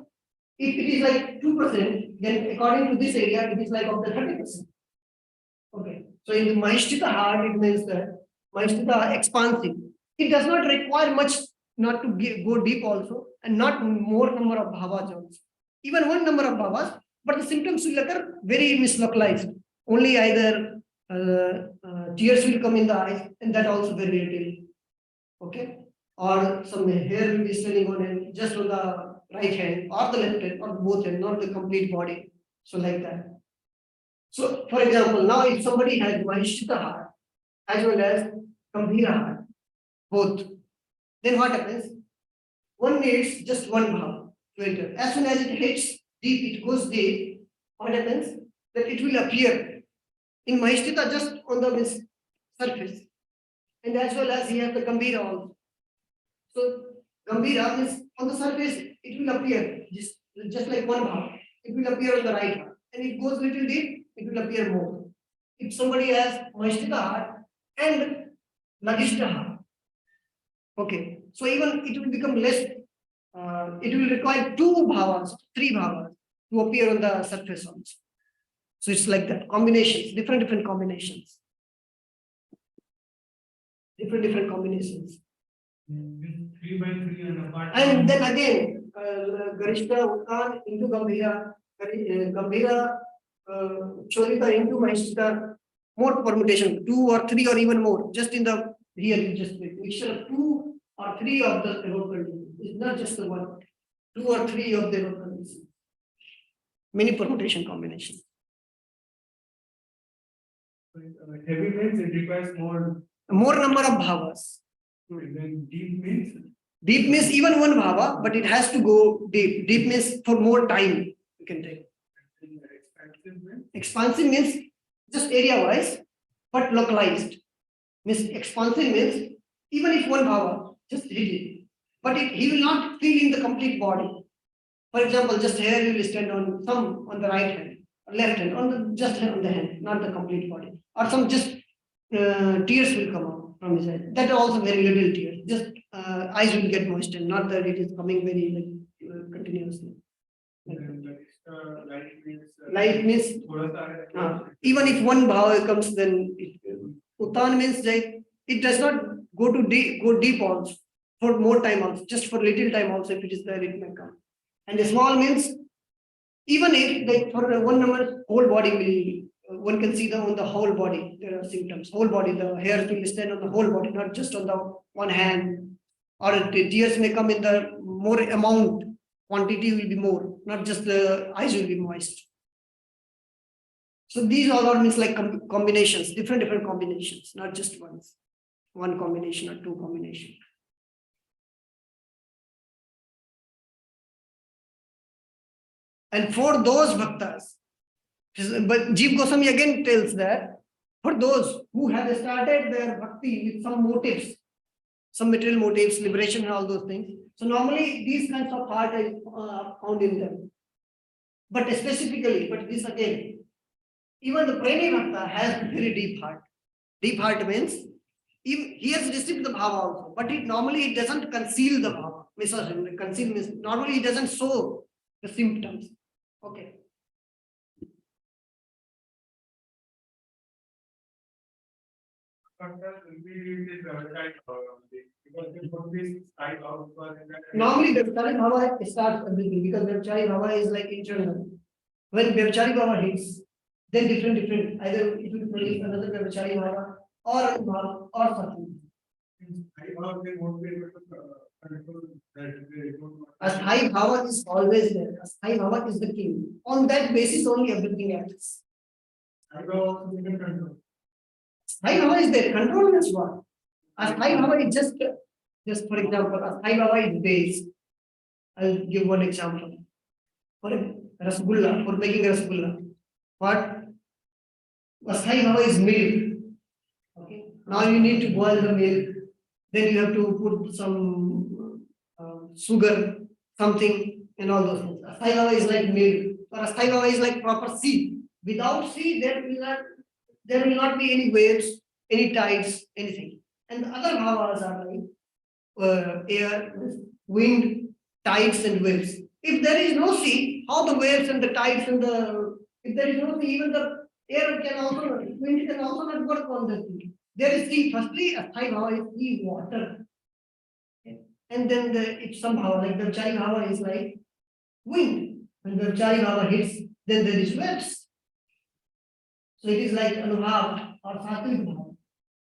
if it is like 2%, then according to this area, it is like of the 30%. Okay. So in the Mahishthita heart, it means that Mahishthita expansive. It does not require much not to go deep also, and not more number of bhavas also. Even one number of bhavas, but the symptoms will occur very mislocalized. Only either tears will come in the eyes, and that also very little. Okay. Or some hair will be standing on it, just on the right hand, or the left hand, or both hand, not the complete body. So like that. So, for example, now if somebody has Mahishthita heart as well as Gambhira heart, both, then what happens? One needs just one bhav to enter. As soon as it hits deep, it goes deep, what happens? That it will appear in Mahishthita just on the surface. And as well as he has the Gambhira also. So, Gambhira means on the surface, it will appear just like one bhav. It will appear on the right hand. And it goes little deep, it will appear more. If somebody has Mahishthita heart and Lagishta heart, okay, so even it will become less, it will require 2 bhavas, 3 bhavas to appear on the surface also. So it's like that, combinations, different combinations. Different combinations. 3 by 3 and apart. And then again, Garishta Uttan into Gambhira, Gambhira Chodita into Mahishthita, more permutation, 2 or 3 or even more, just in the here you just mixture of 2 or 3 of the error conditions. It's not just the one, 2 or 3 of the error conditions. Many permutation combinations. Heavy means it requires more. More number of bhavas. And then deep means. Deep means even one bhava, but it has to go deep. Deep means for more time you can take. Expansive means just area wise, but localized. Means expansive means even if one bhava, just hit it, but he will not fill in the complete body. For example, just hair will stand on some on the right hand, left hand, on the just on the hand, not the complete body. Or some just tears will come out from his head. That also very little tears. Just eyes will get moistened, not that it is coming very like continuously. Light means even if one bhava comes, then Uttan means like it does not go deep also for more time also, just for little time also. If it is there, it may come. And the small means even if like for one number, whole body will one can see on the whole body there are symptoms. Whole body, the hair will stand on the whole body, not just on the one hand. Or the tears may come in the more amount. Quantity will be more, not just the eyes will be moist. So these all are means like combinations, different combinations, not just one combination or 2 combinations. And for those bhaktas, but Jeev Goswami again tells that for those who have started their bhakti with some motives, some material motives, liberation and all those things. So normally these kinds of heart are found in them. But specifically, but this again, even the Premi Bhakta has very deep heart. Deep heart means he has received the bhava also, but normally it doesn't conceal the bhava. Conceal means normally it doesn't show the symptoms. Okay. Normally Vyabchari Bhava starts everything because Vyabchari Bhava is like internal. When Vyabchari Bhava hits, then different, either it will produce another Vyabchari Bhava or a Bhava or something. As high Bhava is always there. As high Bhava is the king. On that basis only everything acts. High Bhava is there. Control means what? As high Bhava is just for example, as high Bhava is base. I'll give one example. For Rasgulla, for making Rasgulla. What? As high Bhava is milk. Now you need to boil the milk. Then you have to put some sugar, something, and all those things. Asthai bhava is like milk, or asthai bhava is like proper sea. Without sea, there will not be any waves, any tides, anything. And the other bhavas are like air, wind, tides, and waves. If there is no sea, how the waves and the tides and the if there is no sea, even the air can also wind can also not work on the sea. There is sea. Firstly, a Thai bhava is sea water, and then if somehow like the Chari bhava is like wind. When the Chari bhava hits, then there is waves. So it is like Anubhav or Sattvic bhava.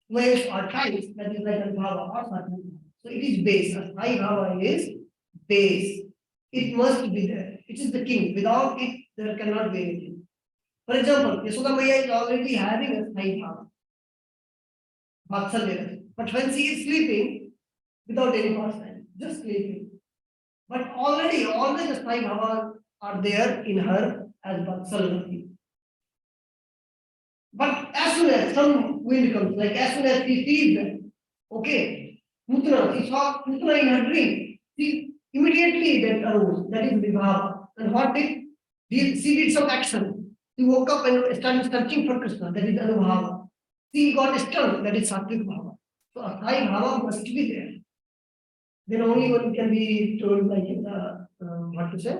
Waves or tides, that is like Anubhava or Sattvic bhava. So it is base. A Thai bhava is base. It must be there. It is the king. Without it, there cannot be anything. For example, Yashoda Maya is already having a Thai bhava. Vatsalya. But when she is sleeping, without any pastime, just sleeping. But already, always the Thai bhava are there in her as Vatsalya. But as soon as some wind comes, like as soon as she sees them, okay, Putra, she saw Putra in her dream, she immediately that arose, that is Vibhava. And what did? She did some action. She woke up and started searching for Krishna, that is Anubhava. She got stunned, that is Sattvic Bhava. So a Thai Bhava must be there. Then only one can be told like in the, what to say?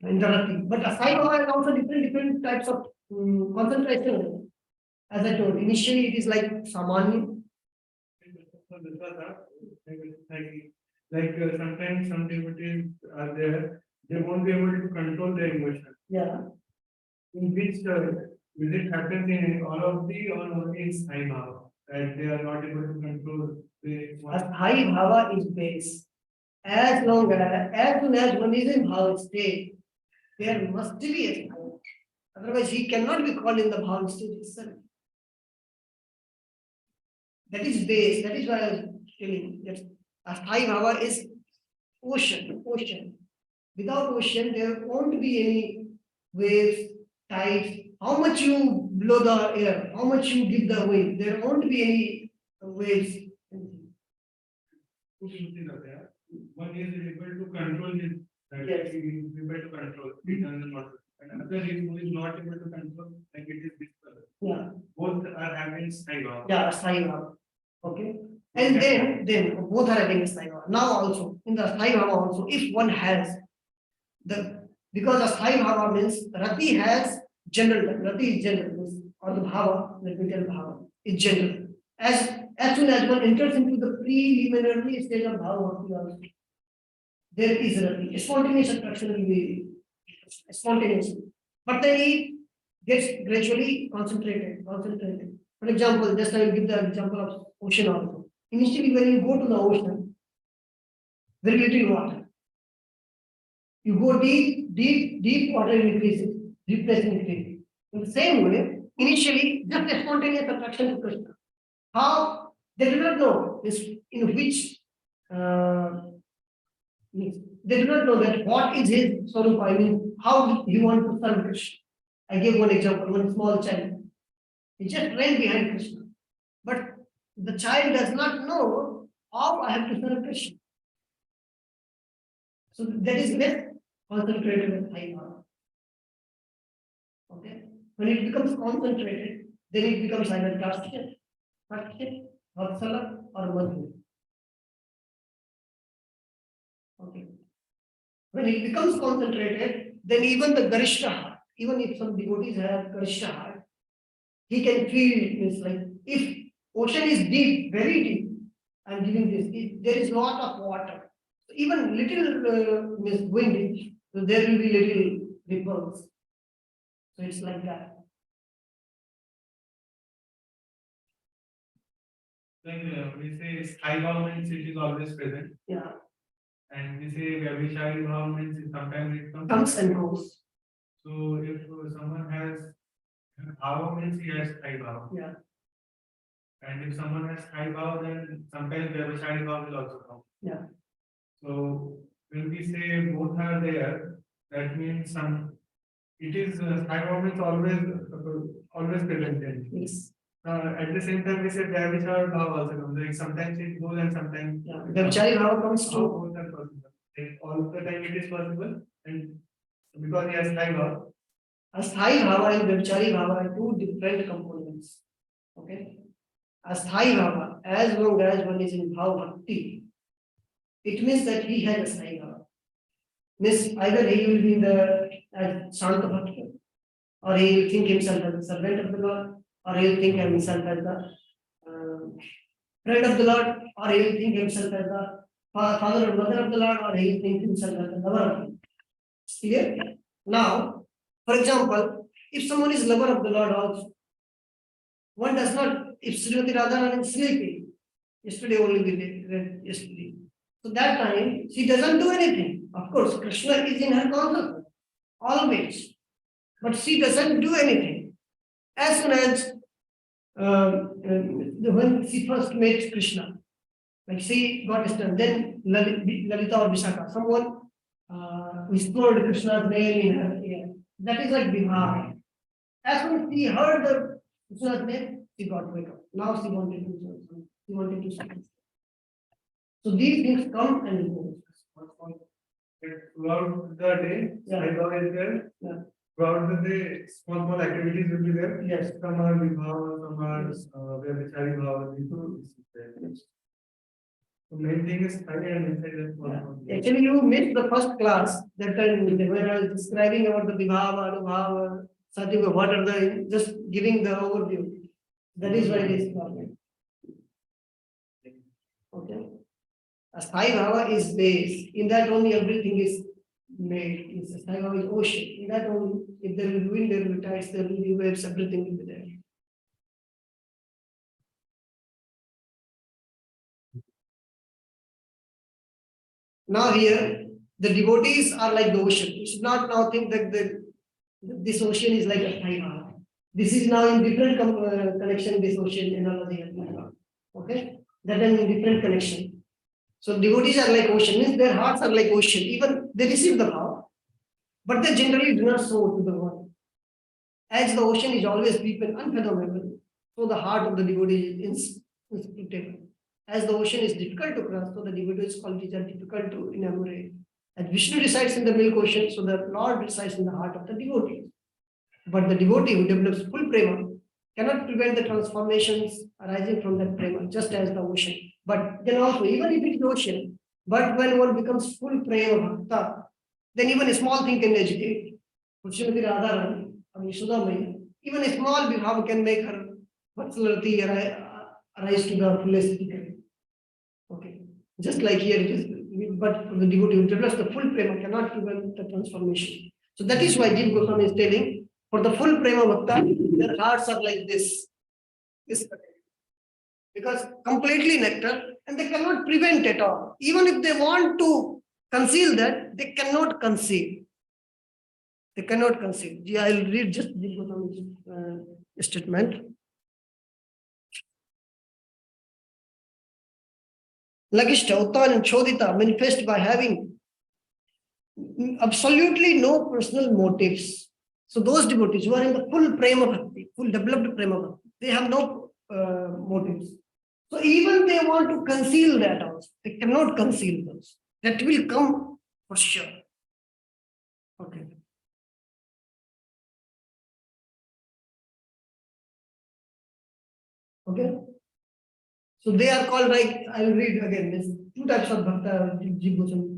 In the Rati. But a Thai Bhava has also different types of concentration. As I told, initially it is like Samanya. Sometimes some devotees are there, they won't be able to control their emotion. Yeah. In which will it happen in all of the or only in Sai Bhava that they are not able to control the A Thai Bhava is base. As long as soon as one is in Bhava state, there must be a Bhava. Otherwise, he cannot be called in the Bhava state itself. That is base. That is why I was telling that a Thai Bhava is ocean. Without ocean, there won't be any waves, tides. How much you blow the air, how much you give the wind, there won't be any waves. two things are there. One is able to control it, that Yes. he is able to control it and not. And another is who is not able to control, like it is this color. Yeah, Both are having Sai Bhava. yeah, Sai Bhava. Okay. And then both are having a Sai Bhava. Now also, in the Sai Bhava also, if one has because the Sai Bhava means Rati has general, Rati is general, means, or the Bhava, let me tell Bhava, is general. As soon as one enters into the preliminary stage of Bhava, there is Rati. Spontaneous attraction will be spontaneous. But then it gets gradually concentrated. For example, just I will give the example of ocean also. Initially, when you go to the ocean, very little water. You go deep water increases, deep pressure increases. In the same way, initially, just a spontaneous attraction to Krishna. How they do not know is in which they do not know that what is his Swarupa, I mean, how he wants to serve Krishna. I gave one example, one small child. He just ran behind Krishna. But the child does not know how I have to serve Krishna. So that is less concentrated with high power. Okay. When it becomes concentrated, then it becomes either Karthik, Vatsala, or Madhu. Okay. When it becomes concentrated, then even the Garishta heart, even if some devotees have Garishta heart, he can feel it's like if ocean is deep, very deep, I'm giving this, there is lot of water. So even little wind, so there will be little ripples. So it's like that. Like we say Sai Bhava means it is always present. Yeah. And we say Vyabhishari Bhava means sometimes it Comes and goes. So if someone has Bhava means he has Sai Bhava. Yeah. And if someone has Sai Bhava, then sometimes Vyabhishari Bhava will also come. Yeah. So when we say both are there, that means it is Sai Bhava is always present. Yes. At the same time, we said Vyabhichar Bhav also comes. Like sometimes it goes and sometimes. Yeah, Vyabhichari bhava comes How to, both are possible. Like all of the time it is possible, and because he has high bhav. Asthai bhava and Vyabhichari bhava are two different components. Okay. Asthai bhava, as long as one is in bhava bhakti, it means that he has asthai bhava. Means either he will be in the as Shanta Bhakti, or he will think himself as the servant of the Lord, or he will think himself as the friend of the Lord, or he will think himself as the father or mother of the Lord, or he will think himself as the lover of the Lord. Clear? Now, for example, if someone is lover of the Lord also, one does not, if Srimati Radharani is sleeping, yesterday only we read yesterday. So that time she doesn't do anything. Of course, Krishna is in her consciousness, always. But she doesn't do anything. As soon as when she first met Krishna, like she got stunned, then Lalita or Vishaka, someone whispered Krishna's name in her ear. That is like Bihar. As soon as she heard the Krishna's name, she got wake up. Now she wanted to do something. She wanted to speak. So these things come and go. Throughout the day, Yeah. high bhav is there. Yeah. Throughout the day, small activities will be there. Yes. Some are vibhava, some are Vyabhichari bhava. This is there. The main thing is high and inside that. Actually, you missed the first class that time when I was describing about the Vibhava, Anubhava, Satyuga, what are the, just giving the overview. That is why it is important. Okay. A Sthai Bhava is base. In that only everything is made. A Sthai Bhava is ocean. In that only, if there will be wind, there will be tides, there will be waves, everything will be there. Now here, the devotees are like the ocean. You should not now think that this ocean is like a Sthai Bhava. This is now in different connection, this ocean analogy. Okay? That is in different connection. So devotees are like ocean, means their hearts are like ocean. Even they receive the bhava, but they generally do not sow to the world. As the ocean is always deep and unfathomable, so the heart of the devotee is inscrutable. As the ocean is difficult to cross, so the devotee's qualities are difficult to enumerate. As Vishnu resides in the milk ocean, so the Lord resides in the heart of the devotee. But the devotee who develops full prema cannot prevent the transformations arising from that prema, just as the ocean. But then also, even if it is ocean, but when one becomes full prema bhakta, then even a small thing can agitate. Srimati Radharani, Yashoda, even a small bhava can make her personality arise to the fullest degree. Okay, just like here it is, but for the devotee who develops the full prema cannot prevent the transformation. So that is why Jiva Goswami is telling, for the full prema bhakta, their hearts are like this. Because completely nectar, and they cannot prevent at all. Even if they want to conceal that, they cannot conceal. They cannot conceal. I will read just Jiva Goswami's statement. Lagishta, Uttan and Chodita manifest by having absolutely no personal motives. So those devotees who are in the full prema bhakti, full developed prema bhakti, they have no motives. So even they want to conceal that also, they cannot conceal those. That will come for sure. Okay. Okay. So they are called, like, I will read again. There's two types of bhakta.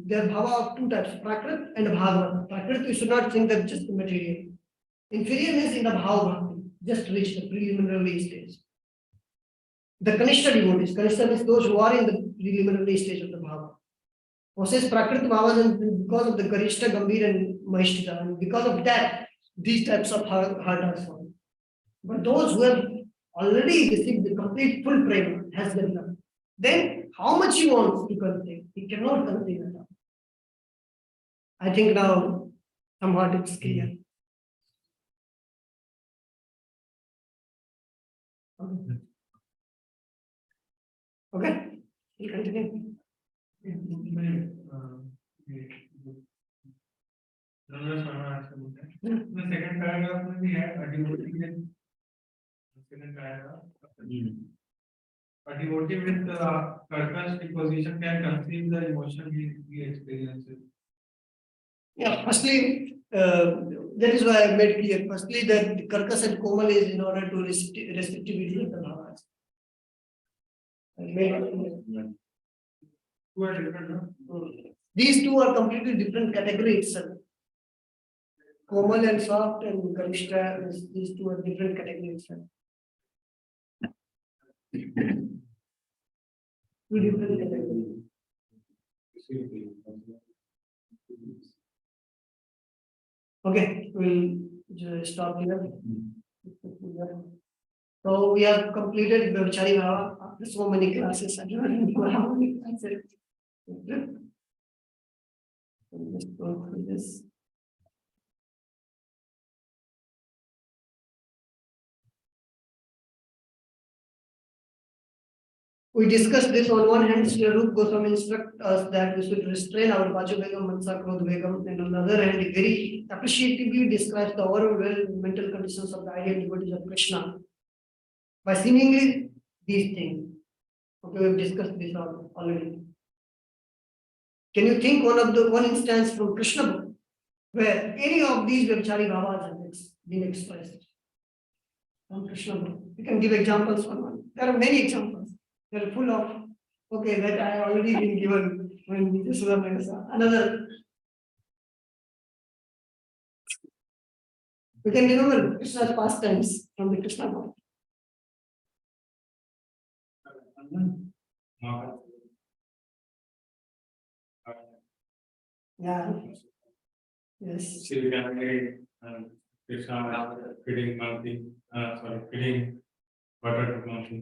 There are bhava of two types, prakrit and bhagavad. Prakrit, you should not think that just the material. Inferior means in the bhava bhakti, just reach the preliminary stage. The kanishta devotees, kanishta means those who are in the preliminary stage of the bhava. Possess prakrit bhavas, and because of the garishta, gambhir and mahishita, and because of that, these types of heart are formed. But those who have already received the complete full prema has been done. Then how much he wants to contain, he cannot contain at all. I think now somewhat it's clear. Okay, we'll continue. The second paragraph we have a devotee second paragraph. A devotee with Karka's disposition can conceive the emotion he experiences. Yeah, firstly, that is why I made clear. Firstly, that the Karkas and Komal is in order to restrictivity of the bhavas. I made it clear. Two are different, no? These two are completely different categories. Komal and soft and Kanishta, these two are different categories. Two different categories. Okay, we'll just stop here. So we have completed the Vichari Bhava after so many classes. I don't know how many classes. Let's go through this. We discussed this on one hand, Sri Rup Goswami instruct us that we should restrain our Vachu Begam, Mansa, Krodh Begam, and on the other hand, he very appreciatively describes the overall mental conditions of the ideal devotees of Krishna by seemingly these things. Okay, we've discussed this already. Can you think one instance from Krishna book where any of these Vyabhichari Bhavas have been expressed? From Krishna book. You can give examples for one. There are many examples. They are full of, okay, that I already been given when this was another. You can remember Krishna's pastimes from the Krishna book. Yeah. Yes. Krishna feeding monkey, feeding butter to monkey.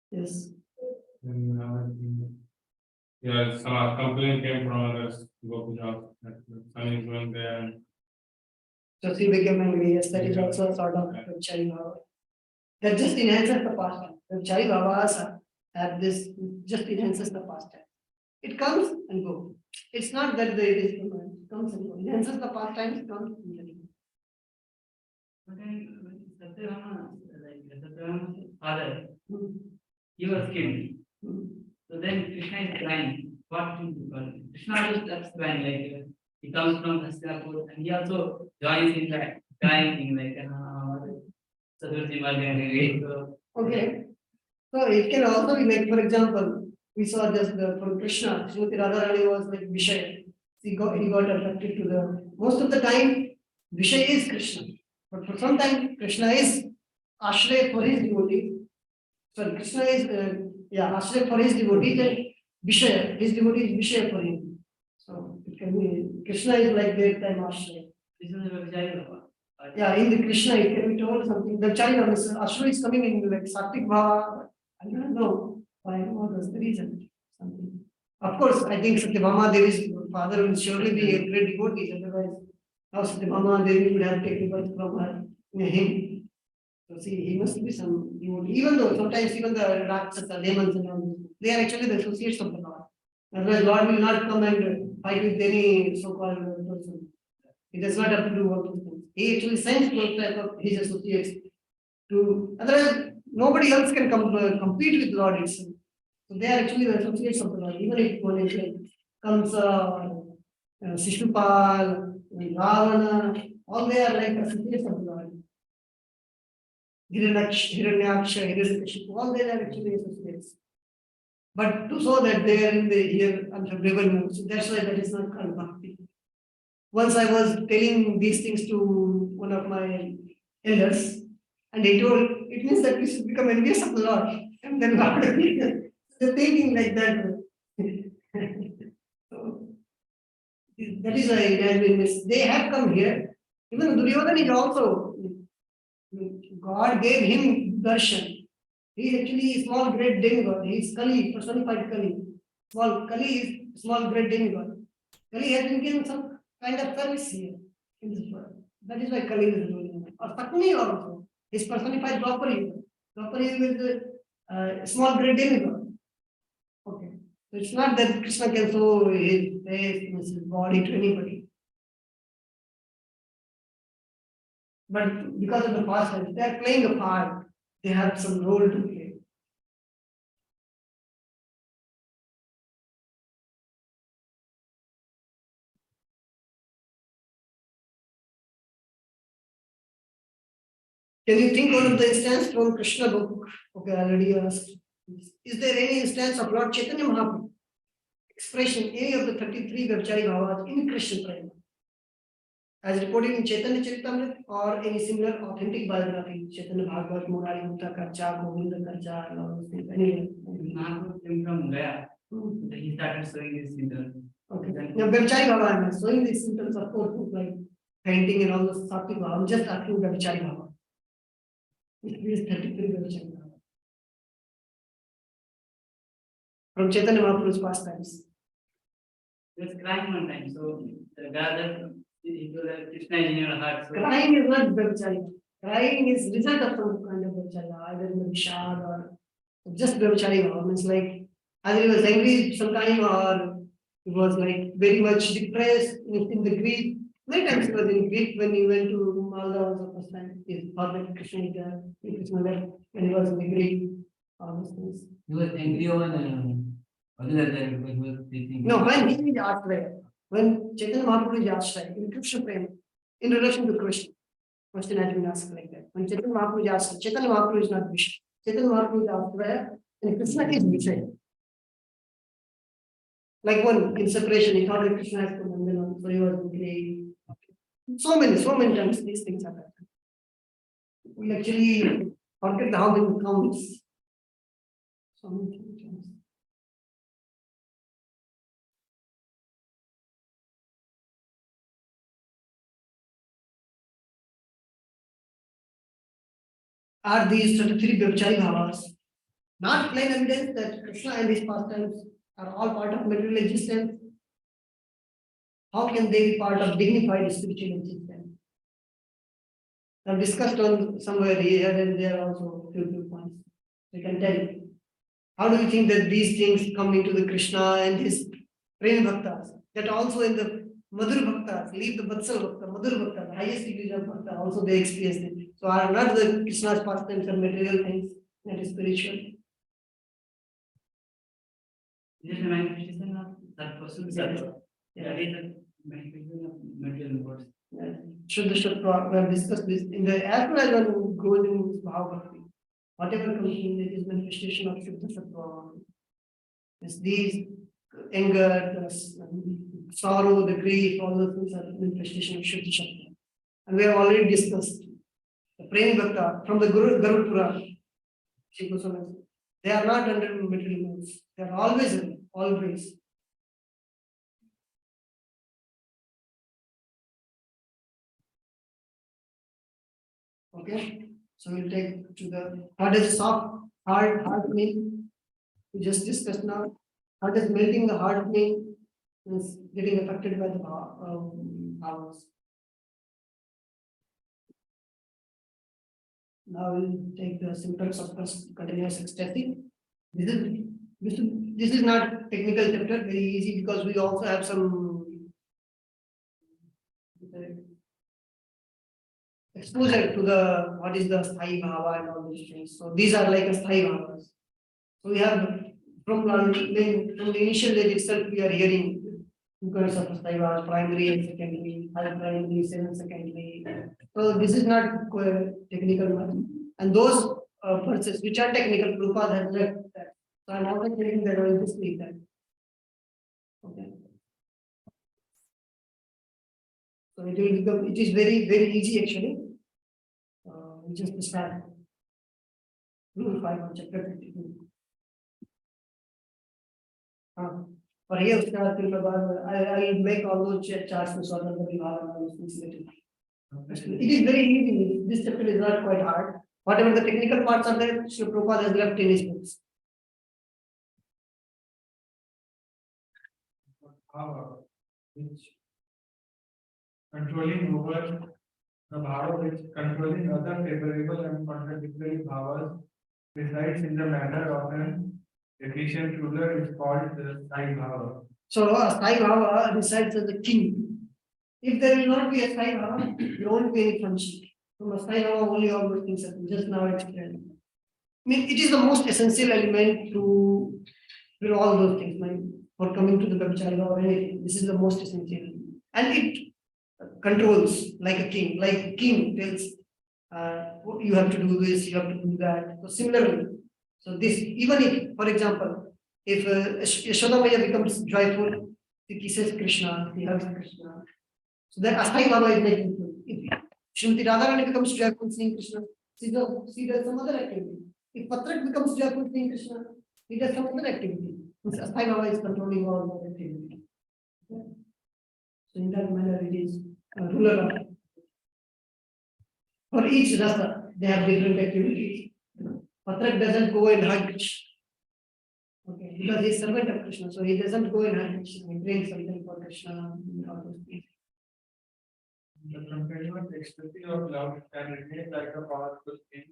Yes. Yeah, some complaint came from others to go to job. Some is going there. And So she became angry. Yes, that is also a sort of Vyabhichari Bhava. That just enhances the pastime. Vyabhichari Bhavas have this, just enhances the pastime. It comes and goes. It's not that it is permanent. It comes and goes. Enhances the pastime, comes and goes. But then Satyabhama, like Satyabhama's father, he was killed. So then Krishna is crying. What to do? Krishna just starts crying, like he comes from Hastinapur and he also joins in that crying thing, like Sadhurji Margani. So Okay. So it can also be like, for example, we saw just from Krishna, Srimati Radharani was like Vishaya. He got attracted to the, most of the time, Vishaya is Krishna. But for some time, Krishna is Ashraya for his devotee. So Krishna is, Ashraya for his devotee, then Vishaya, his devotee is Vishaya for him. So it can be, Krishna is like that time Ashraya. this is a Vyabhichari Bhava. Yeah, in the Krishna, it can be told something. The child of Ashura is coming in like Sattvic Bhava. I don't know why, what was the reason. Something. Of course, I think Satyabhama Devi's father will surely be a great devotee. Otherwise, how Satyabhama Devi would have taken birth from her, him. So see, he must be some devotee. Even though sometimes even the Rakshas, the demons and all, they are actually the associates of the Lord. Otherwise, Lord will not come and fight with any so-called person. He does not have to do all those things. He actually sends those type of his associates to, otherwise nobody else can compete with Lord itself. So they are actually the associates of the Lord. Even if one is like Kamsa, Shishupal, Ravana, all they are like associates of the Lord. Hiranyaksha, Hiranyakashipu, all they are actually associates. But to show that they are in the here unfavorable mood, so that's why that is not called bhakti. Once I was telling these things to one of my elders, and he told, it means that we should become envious of the Lord. And then Lord, they're thinking like that. So, that is why it has been missed. They have come here. Even Duryodhana is also, God gave him darshan. He is actually a small great demigod. He is Kali, personified Kali. Kali is small great demigod. Kali has been given some kind of service here in this world. That is why Kali is doing it. Or Patni also is personified Draupadi. Draupadi is a small great demigod. Okay. So it's not that Krishna can show his face, his body to anybody. but because of the past tense, they are playing a part. They have some role to play. Can you think one of the instance from Krishna book? Okay, I already asked. Is there any instance of Lord Chaitanya Mahaprabhu expression any of the 33 Vyabchari Bhavas in Krishna Prema, as reported in Chaitanya Charitamrita or any similar authentic biography, Chaitanya Bhagavat, Murari Gupta Karcha, Govinda Karcha, and all those things? Anyway. Mahaprabhu came from Gaya. Hmm. He started showing his symptoms. Okay. Now, Vyabchari Bhava, I'm not showing these symptoms, of course, like painting and all those Sattvic Bhava. I'm just asking Vyabchari Bhava. It is 33 Vyabchari Bhava. From Chaitanya Mahaprabhu's pastimes. He was crying one time, so the guy that he told her, Krishna is in your heart. So Crying is not Vyabchari. Crying is result of some kind of Vyabchari, either in the Vishad or just Vyabchari Bhava. Means like either he was angry sometime or he was like very much depressed in the grief. Many times he was in grief when he went to Malda was the first time. He thought that Krishna is there, Krishna left, and he was in the grief. All those things. he was angry on other than that because he was teaching. No, when he is Ashraya, when Chaitanya Mahaprabhu is Ashraya, in Krishna Prema, in relation to Krishna, question has been asked like that. When Chaitanya Mahaprabhu is Ashraya, Chaitanya Mahaprabhu is not Vishnu. Chaitanya Mahaprabhu is Ashraya, and Krishna is Vishnu. Like one in separation, he thought that Krishna has come and then so he was angry. So many times these things happen. We actually forget how it comes. So many times. Are these 33 Vyabchari Bhavas not plain evidence that Krishna and his pastimes are all part of material existence? How can they be part of dignified spiritual existence? I've discussed on somewhere here and there also few points. You can tell. How do you think that these things come into the Krishna and his Prema Bhaktas? That also in the Madhur Bhaktas, leave the Vatsal Bhakta, Madhur Bhakta, the highest degree of Bhakta, also they experience it. So are not the Krishna's pastimes and material things that is spiritual? Is it a manifestation of that person? Yeah. Yeah, it is a manifestation of material words. Shuddha Shuddha, we have discussed this in the as well as one goes in Bhakti. Whatever comes in it is manifestation of Shuddha Shuddha. It's these anger, the sorrow, the grief, all those things are manifestation of Shuddha Shuddha. And we have already discussed the Prem Bhakta from the Guru Garud Puran. They are not under material modes. They are always. Okay, so we'll take to the what is soft, hard mean? We just discussed now. How does melting the hard mean is getting affected by the powers. Now we'll take the symptoms of continuous ecstasy. This is not technical chapter, very easy because we also have some exposure to the what is the Sthai Bhava and all these things. So these are like a Sthai Bhavas. So we have from the initial stage itself we are hearing two kinds of Sthai Bhavas, primary and secondary, high primary, secondary. So this is not technical one. And those verses which are technical, Prabhupada has left that. So I'm also telling that I will just leave that. Okay. So it will become, it is very easy actually. We just start. Rule 5 on chapter 52. For here, I will make all those charts to sort of the it is very easy. This chapter is not quite hard. Whatever the technical parts are there, Srila Prabhupada has left in his books. Power, which controlling over the power which controlling other favorable and contradictory powers resides in the matter of an efficient ruler is called the Sai Bhava. So a Sai Bhava resides as a king. If there will not be a Sai Bhava, there won't be any function. From Asthai Bhava only all those things are just now explained. I mean, it is the most essential element to all those things. Like for coming to the Brahmacharya or anything, this is the most essential. And it controls like a king. Like a king tells, you have to do this, you have to do that. So similarly, so this, even if, for example, if Yashoda Maya becomes joyful, she kisses Krishna, she hugs Krishna. So that Asthai Baba is like, if Srimati Radharani becomes joyful seeing Krishna, she does some other activity. If Patrak becomes joyful seeing Krishna, he does some other activity. Asthai Baba is controlling all the activity. Okay. So in that manner, it is ruler. For each rasa, they have different activities. Patrak doesn't go and hug Krishna. Okay, because he is servant of Krishna, so he doesn't go and hug Krishna. He brings something for Krishna. All those things. The continuous ecstasy of love can remain like a powerful thing,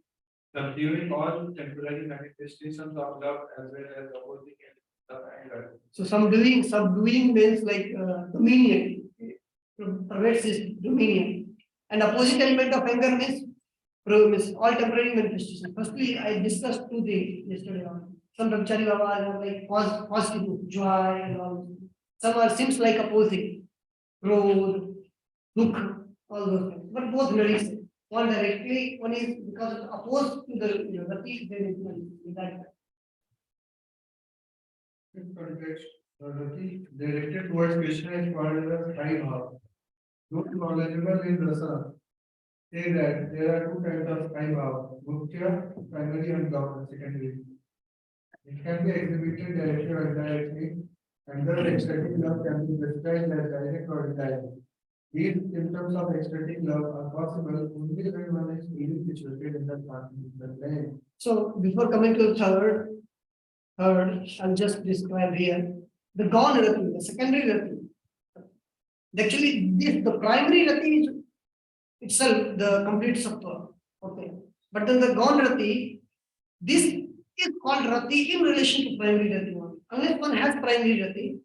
subduing all temporary manifestations of love as well as opposing of anger. So subduing means like dominion. Perverse is dominion. And opposite element of anger means all temporary manifestation. Firstly, I discussed two things yesterday on. Some Brahmachari Baba are like positive, joy and all. Some are seems like opposing, growth, look, all those things. But both nourish. One directly, one is because it's opposed to the rati, then it's in that. In context, rati directed towards Krishna is called as high bhava. Those knowledgeable in rasa say that there are two kinds of high bhava, mukhya, primary, and secondary. It can be exhibited directly or indirectly, and thus ecstatic love can be described as direct or indirect. These symptoms of ecstatic love are possible only when one is fully situated in the plane. So before coming to the third, I'll just describe here the gone rati, the secondary rati. Actually, the primary rati is itself the complete sattva. Okay. But then the gone rati, this is called rati in relation to primary rati. Unless one has primary rati.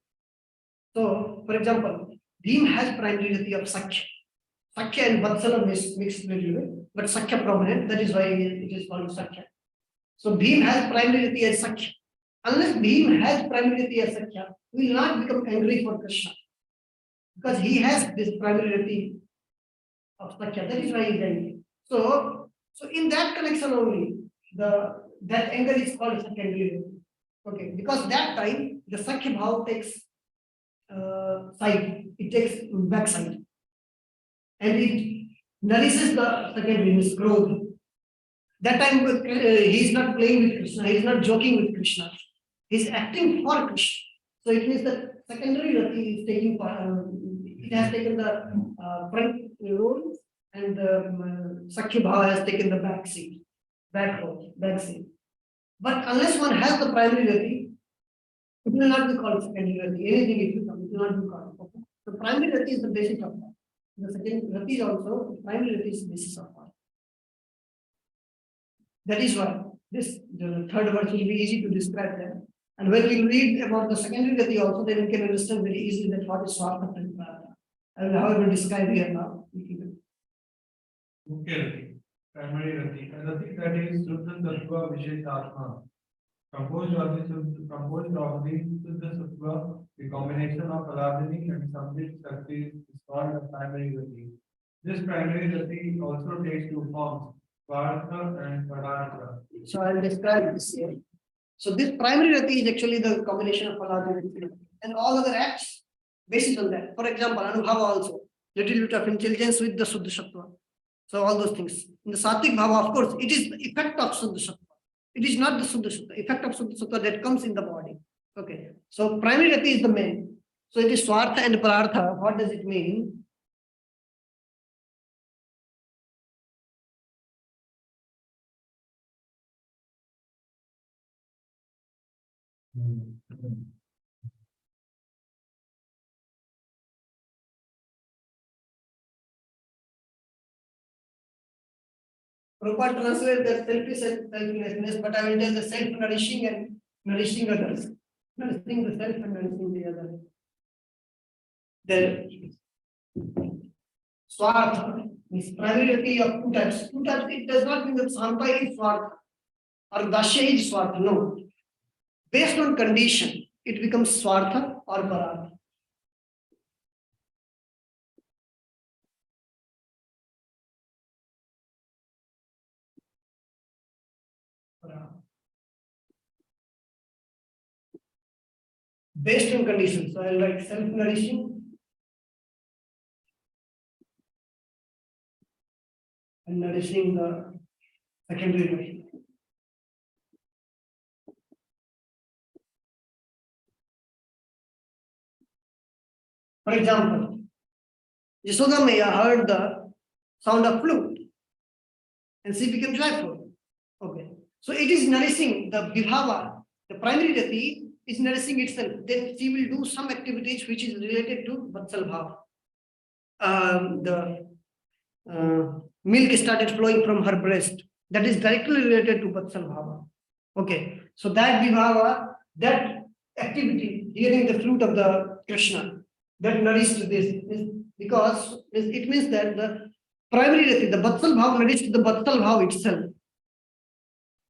So, for example, Bhim has primary rati of Sakhya. Sakhya and Vatsala mixed little bit, but Sakhya prominent, that is why it is called Sakhya. So Bhim has primary rati as Sakhya. Unless Bhim has primary rati as Sakhya, he will not become angry for Krishna. Because he has this primary rati of Sakhya, that is why he is angry. So in that connection only, that anger is called secondary rati. Okay, because that time the Sakhya bhav takes side, it takes back side. And it nourishes the secondary, means growth. That time he is not playing with Krishna, he is not joking with Krishna, he is acting for Krishna. So it means that secondary rati is taking it has taken the front role, and the Sakhya bhava has taken the back seat, back seat. But unless one has the primary rati, it will not be called secondary rati. Anything it will come, it will not be called. Okay? The primary rati is the basis of that. The second rati is also the primary rati is the basis of that. That is why the third verse will be easy to describe that. And when we read about the secondary rati also, then we can understand very easily that what is Swartha and Prartha. I will however describe here now. Mukhya rati, primary rati, and rati that is Suddha Sattva Visheshatma. Composed of the Suddha Sattva, the combination of Aladini and Samvit Shakti is called a primary rati. This primary rati also takes two forms, Partha and Padartha. So I will describe this here. So this primary rati is actually the combination of Aladini and all other acts based on that. For example, Anubhava also, little bit of intelligence with the Suddha Sattva. So all those things. In the Sattvic Bhava, of course, it is the effect of Suddha Sattva. It is not the Suddha Sattva, effect of Suddha Sattva that comes in the body. Okay. So primary rati is the main. So it is Swartha and Prartha. What does it mean? Prabhupada translate that selfish and selflessness, but I will tell the self-nourishing and nourishing others. Nourishing the self and nourishing the other. Then Swartha. Means primary rati of two types. Two types, it does not mean that Santa is Swartha or Dasya is Swartha. No. Based on condition, it becomes Swartha or Parartha. Based on conditions. So I'll write self-nourishing and nourishing the secondary nourishing. For example, Yashoda Maya heard the sound of flute and she became joyful. Okay. So it is nourishing the vibhava, the primary rati is nourishing itself. Then she will do some activities which is related to Vatsal Bhava. The milk started flowing from her breast. That is directly related to Vatsal Bhava. Okay. So that vibhava, that activity, hearing the flute of the Krishna, that nourished this because it means that the primary rati, the Vatsal Bhava nourished the Vatsal Bhava itself.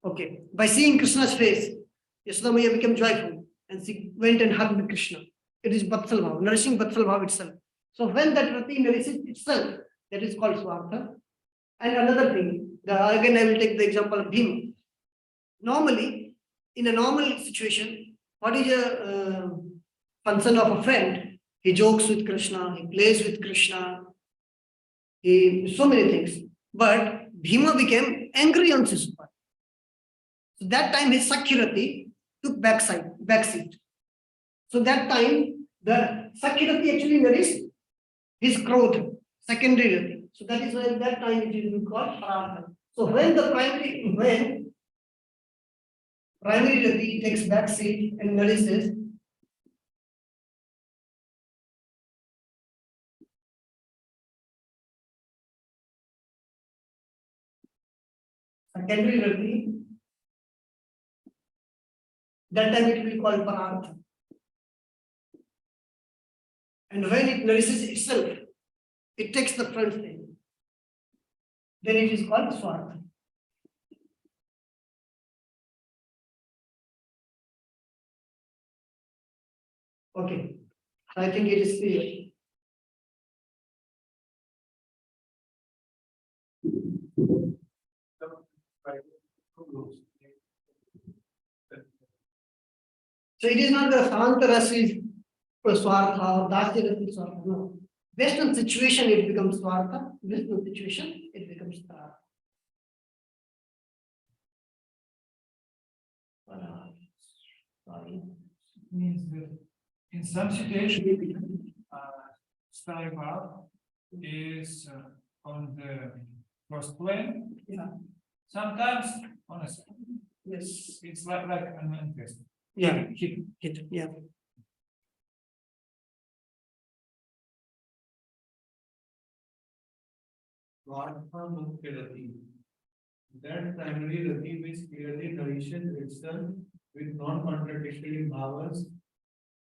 Okay, by seeing Krishna's face, Yashoda Maya became joyful and she went and hugged Krishna. It is Vatsal Bhava, nourishing Vatsal Bhava itself. So when that rati nourishes itself, that is called Swartha. And another thing, again I will take the example of Bhima. Normally, in a normal situation, what is a function of a friend? He jokes with Krishna, he plays with Krishna, he so many things. But Bhima became angry on Shishupal. So that time his Sakyarati took backseat. So that time the Sakyarati actually nourished his Krodha, secondary rati. So that is why at that time it is called Parartha. So when primary rati takes backseat and nourishes, secondary rati, that time it will be called Parartha. And when it nourishes itself, it takes the front stage. Then it is called Swartha. Okay, I think it is clear. So it is not the Samanta Rasi Swartha or Dasya Rasi Swartha. No. Based on situation, it becomes Swartha. Based on situation, it becomes Parartha. Sorry. Means that in some situation, style bar is on the first plane. Yeah. Sometimes on a second. Yes. It's like an interest. Yeah. Hit. Yeah. Swartha Mukhya Rati. That primary rati which clearly nourishes itself with non-contradictory bhavas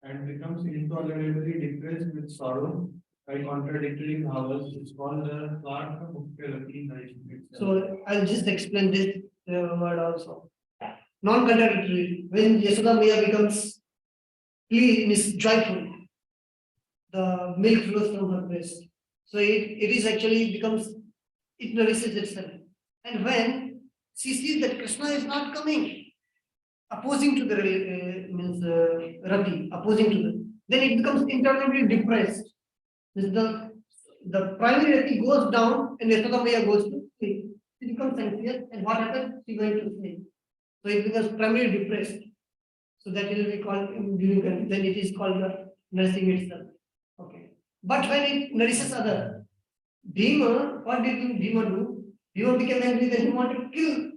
and becomes intolerably depressed with sorrow by contradictory bhavas is called the Swartha Mukhya Rati nourishing itself. So I'll just explain this word also. Non-contradictory. When Yashoda Maya becomes is joyful, the milk flows from her breast. So it is actually becomes, it nourishes itself. And when she sees that Krishna is not coming, opposing to the rati, opposing to the, then it becomes internally depressed. The primary rati goes down and Yashoda Maya goes to sleep. She becomes anxious, and what happens? She went to sleep. So it becomes primarily depressed. So that will be called then it is called the nursing itself. Okay. But when it nourishes other, Bhima, what did Bhima do? Bhima became angry that he wanted to kill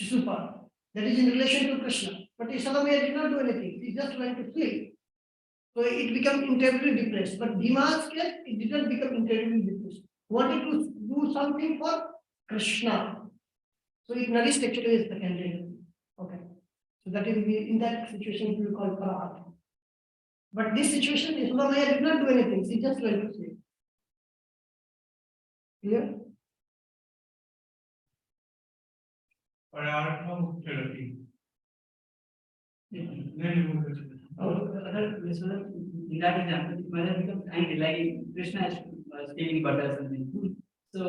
Shishupal. That is in relation to Krishna. But Yashoda Maya did not do anything. He just went to sleep. So it became internally depressed. But Bhima's case, it did not become internally depressed. He wanted to do something for Krishna. So it nourished actually is the candidate. Okay. So that is in that situation we will call Parartha. But this situation, Yashoda Maya did not do anything. She just went to sleep. Clear? Parartha Mukhyarati. Other listeners, in that example, mother becomes angry, like Krishna is stealing butter or something. So,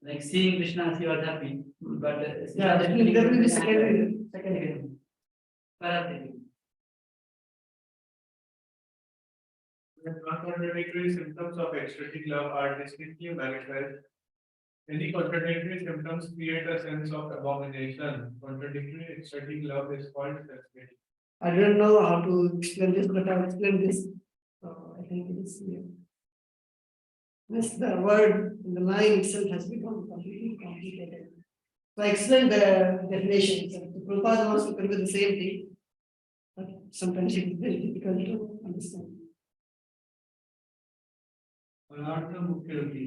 like seeing Krishna, she was happy, but Yeah, there will be secondary. Parartha. The non-contradictory symptoms of ecstatic love are distinctly manifest. Any contradictory symptoms create a sense of abomination. Contradictory ecstatic love is called sensitivity. I don't know how to explain this, but I'll explain this. So I think it is here. This the word in the line itself has become completely complicated. So I explain the definition. So the Prabhupada wants to convey the same thing, but sometimes it is very difficult to understand. Parartha Mukhyarati.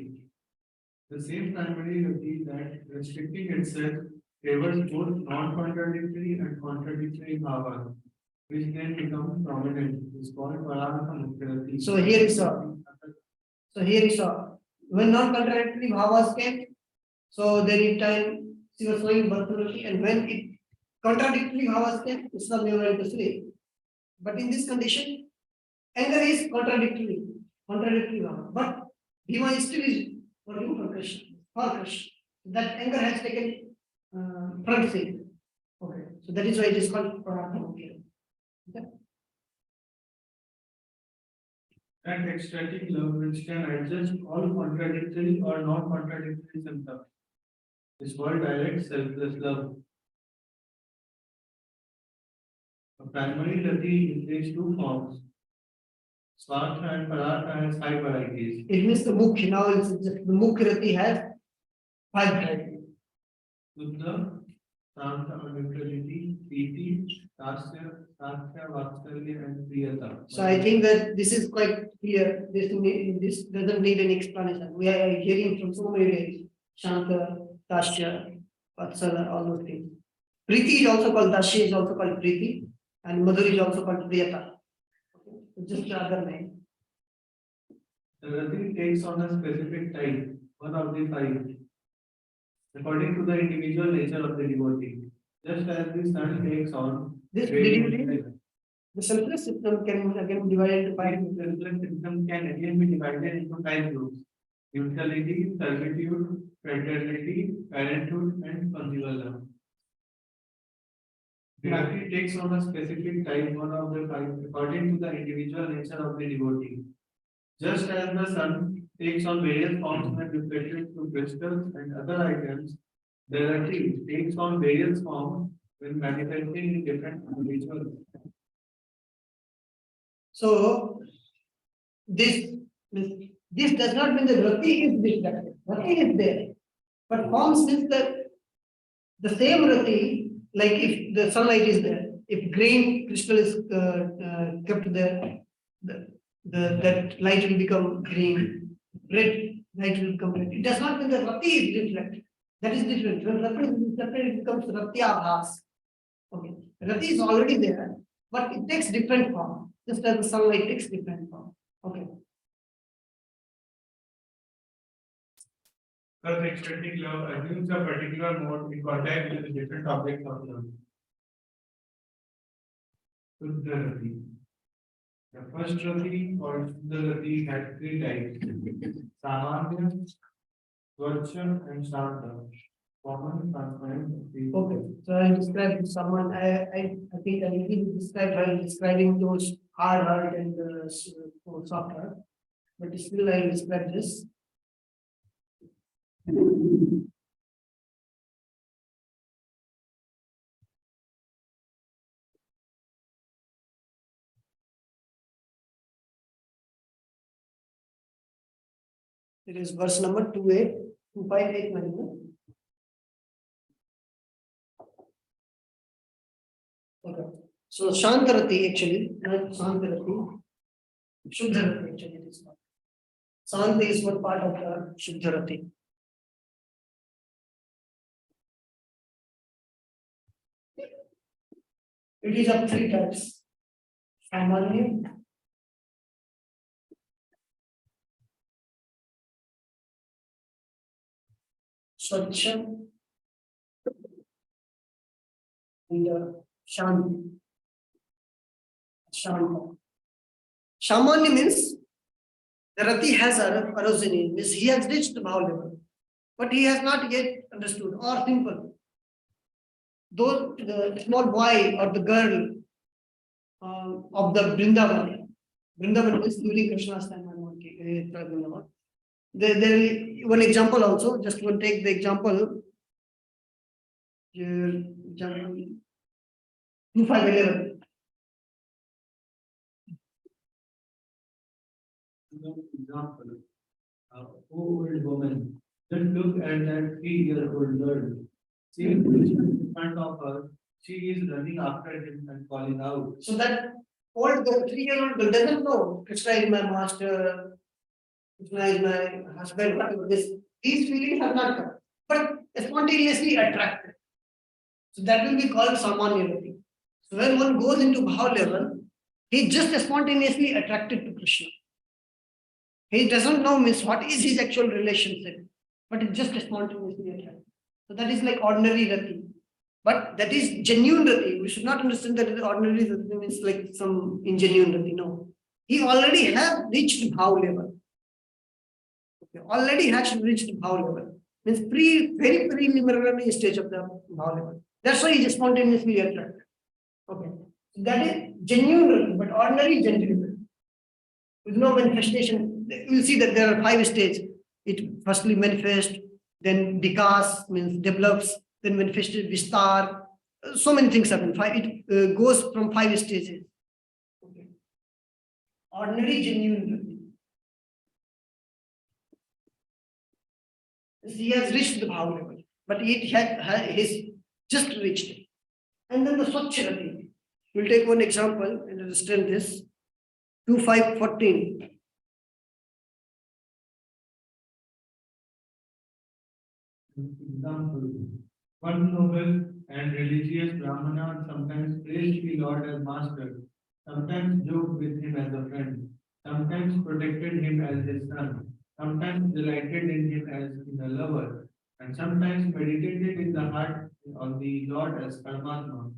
The same primary rati that restricting itself favors both non-contradictory and contradictory bhavas, which then become prominent, is called Parartha Mukhyarati. So here is a when non-contradictory bhavas came, so then in time she was showing Bhartulaki, and when it contradictory bhavas came, Krishna went to sleep. But in this condition, anger is contradictory bhava. But Bhima still is working for Krishna, That anger has taken front seat. Okay, so that is why it is called Parartha Mukhyarati. And ecstatic love, which can adjust all contradictory or non-contradictory symptoms, is called direct selfless love. A primary rati takes two forms. Swartha and Parartha has 5 varieties. It means the Mukhya, now it's just the Mukhyarati has 5 varieties. Buddha, Santa, neutrality, Priti, Tasya, Sathya, Vatsalya, and Priyata. So I think that this is quite clear. This doesn't need any explanation. We are hearing from so many ways. Shanta, Tasya, Vatsala, all those things. Priti is also called Tasya, is also called Priti, and Madhuri is also called Priyata. Okay. Just the other name. The rati takes on a specific type, one of the 5, according to the individual nature of the devotee. Just as the sun takes on This various did you read? The selfless system can again divide into 5. selfless system can again be divided into 5 groups: neutrality, servitude, fraternity, parenthood, and conjugal love. The rati takes on a specific type, one of the 5, according to the individual nature of the devotee. Just as the sun takes on various forms when reflected through crystals and other items, the rati takes on various forms when manifesting in different individuals. So this does not mean that Rati is different. Rati is there. But forms means that the same Rati, like if the sunlight is there, if green crystal is kept there, that light will become green, red light will become red. It does not mean that Rati is reflected. That is different. When Rati is reflected, it becomes Ratyabhas. Okay. Rati is already there, but it takes different form, just as the sunlight takes different form. Okay. Thus, ecstatic love assumes a particular mode in contact with the different objects of love. Shuddha rati. The first rati called Shuddha rati has 3 types: Samanya, Swacha, and Shanta. Common, transparent, Okay. So I described someone. I think I will describe while describing those hard heart and soft heart. But still, I will describe this. It is verse number 258. Okay. So Shantarati actually, not Shantarati. Shuddharati actually it is not. Shanti is one part of the Shuddharati. It is of 3 types. Samanya, Swachha, and Shanti. Shanta. Shamanya means the Rati has arisen, means he has reached the Bhav level, but he has not yet understood, or simple. Though the small boy or the girl of the Vrindavan is during Krishna's time. There one example also, just one take the example. 2511. Example, old woman, just look at that 3-year-old girl. She is in front of her, she is running after him and calling out. So that old girl, 3-year-old girl doesn't know Krishna is my master, Krishna is my husband, whatever this. These feelings are not come, but spontaneously attracted. So that will be called Samanya Rati. So when one goes into Bhav level, he just spontaneously attracted to Krishna. He doesn't know means what is his actual relationship, but it just spontaneously attracted. So that is like ordinary Rati. But that is genuine Rati. We should not understand that ordinary Rati means like some ingenuine Rati. No. He already have reached Bhav level. Okay. Already has reached Bhav level. Means very preliminary stage of the Bhav level. That's why he is spontaneously attracted. Okay. So that is genuine Rati, but ordinary genuine. With no manifestation. You will see that there are 5 stages. It firstly manifests, then vikas means develops, then manifested vistar. So many things happen. It goes from 5 stages. Okay. Ordinary genuine. He has reached the Bhav level, but he's just reached it. And then the Swachharati. We'll take one example and understand this. 2514. Example, one noble and religious Brahmana sometimes praised the Lord as master, sometimes joked with him as a friend, sometimes protected him as his son, sometimes delighted in him as in a lover, and sometimes meditated in the heart of the Lord as Paramatma.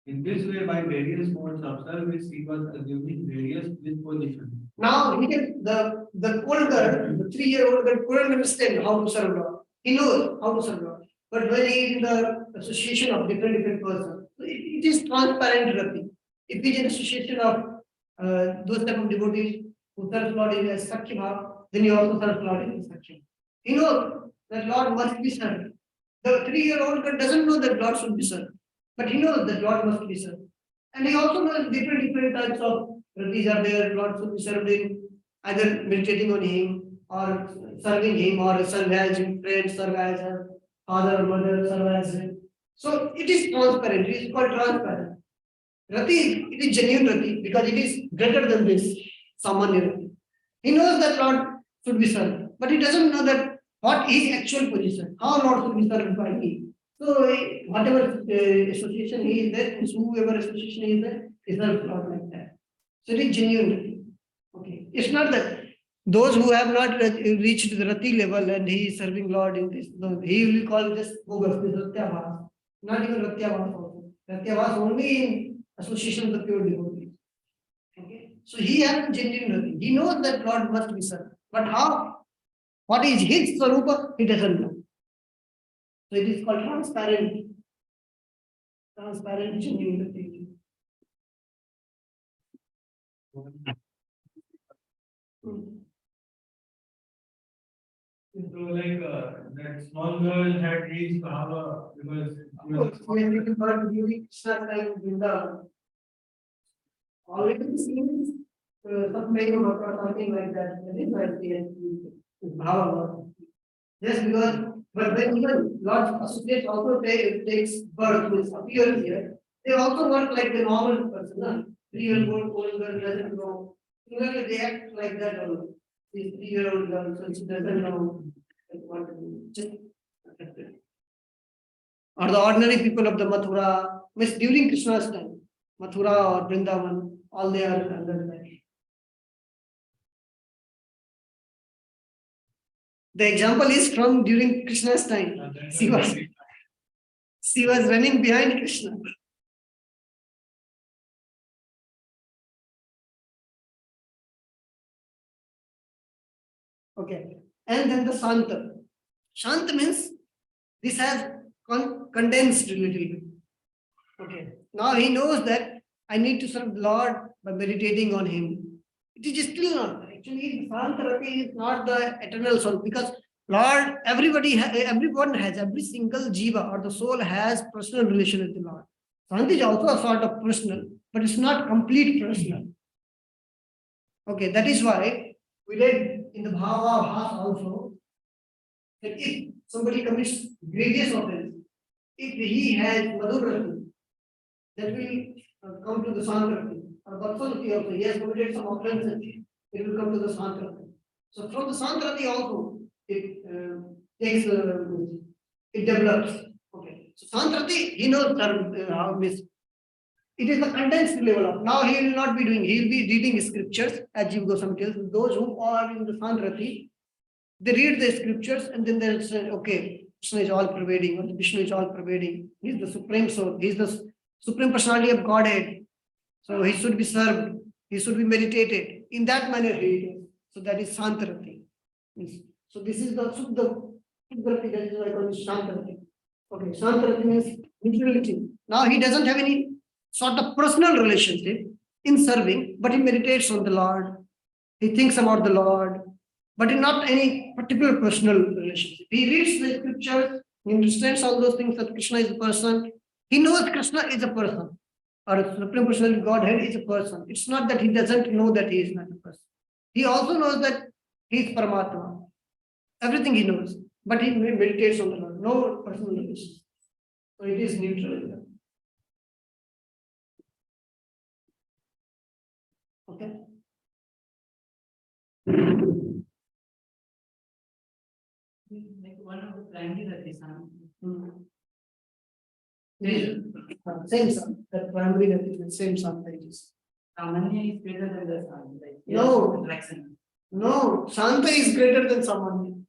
In this way, by various modes of service, he was assuming various dispositions. Now he can the old girl, the 3-year-old girl couldn't understand how to serve Lord. He knows how to serve Lord. But when he is in the association of different persons, it is transparent Rati. If he is in association of those type of devotees who serve Lord in a Sakya Bhav, then he also serves Lord in a Sakya. He knows that Lord must be served. The 3-year-old girl doesn't know that Lord should be served, but he knows that Lord must be served. And he also knows different types of Ratis are there. Lord should be served in either meditating on him or serving him or serve as friend, serve as a father or mother, serve as him. So it is transparent. It is called transparent. Rati, it is genuine Rati because it is greater than this Samanya Rati. He knows that Lord should be served, but he doesn't know that what is actual position, how Lord should be served by him. So whatever association he is there, whoever association he is there, is not like that. So it is genuine. Okay, it's not that those who have not reached the Rati level and he is serving Lord in this, no, he will call this bogus, this Ratyavas. Not even Ratyavas also. Ratyavas only in association with the pure devotees. Okay, so he has genuine Rati. He knows that Lord must be served, but how? What is his Swarupa? He doesn't know. So it is called transparent genuine Rati. So like that small girl had reached Bhava because When we convert during Krishna time Vrindavan, already seen something like that. That is why the Bhava. Yes, because but when even Lord associates also takes birth, means appears here, they also work like the normal person. No? 3-year-old girl doesn't know. Even they act like that only. This 3-year-old girl, so she doesn't know what to do. Just or the ordinary people of the Mathura, means during Krishna's time, Mathura or Vrindavan, all they are under that. The example is from during Krishna's time. She was running behind Krishna. Okay, and then the Santa. Shant means this has condensed a little bit. Okay, now he knows that I need to serve the Lord by meditating on Him. It is still not. Actually, Santarati is not the eternal soul because Lord, everyone has, every single jiva or the soul has personal relation with the Lord. Santi is also a sort of personal, but it's not complete personal. Okay, that is why we read in the Bhava Bhas also that if somebody commits grievous offense, if he has Madhurati, that will come to the Santarati. Or Vatsalati also, he has committed some offenses, it will come to the Santarati. So from the Santarati also, it takes, it develops. Okay. So Santarati, he knows how this. It is the condensed level of. Now he will not be doing, he will be reading scriptures as Jiva Goswami tells. Those who are in the Santarati, they read the scriptures and then they say, okay, Krishna is all pervading, or Vishnu is all pervading. He is the supreme soul, he is the supreme personality of Godhead. So he should be served, he should be meditated. In that manner he is. So that is Santarati. So this is the Suddha, that is why I call it Santarati. Okay, Santarati means neutrality. Now he doesn't have any sort of personal relationship in serving, but he meditates on the Lord. He thinks about the Lord, but in not any particular personal relationship. He reads the scriptures, he understands all those things that Krishna is a person. He knows Krishna is a person, or a Supreme Personality Godhead is a person. It's not that he doesn't know that he is not a person. He also knows that he is Paramatma. Everything he knows, but he meditates on the Lord. No personal relationship. So it is neutral. Okay. Like one of the primary Ratisan. Same sun. That primary that is the same sun that is. Samanya is greater than the sun. Like No. attraction. No, Shanta is greater than Samanya.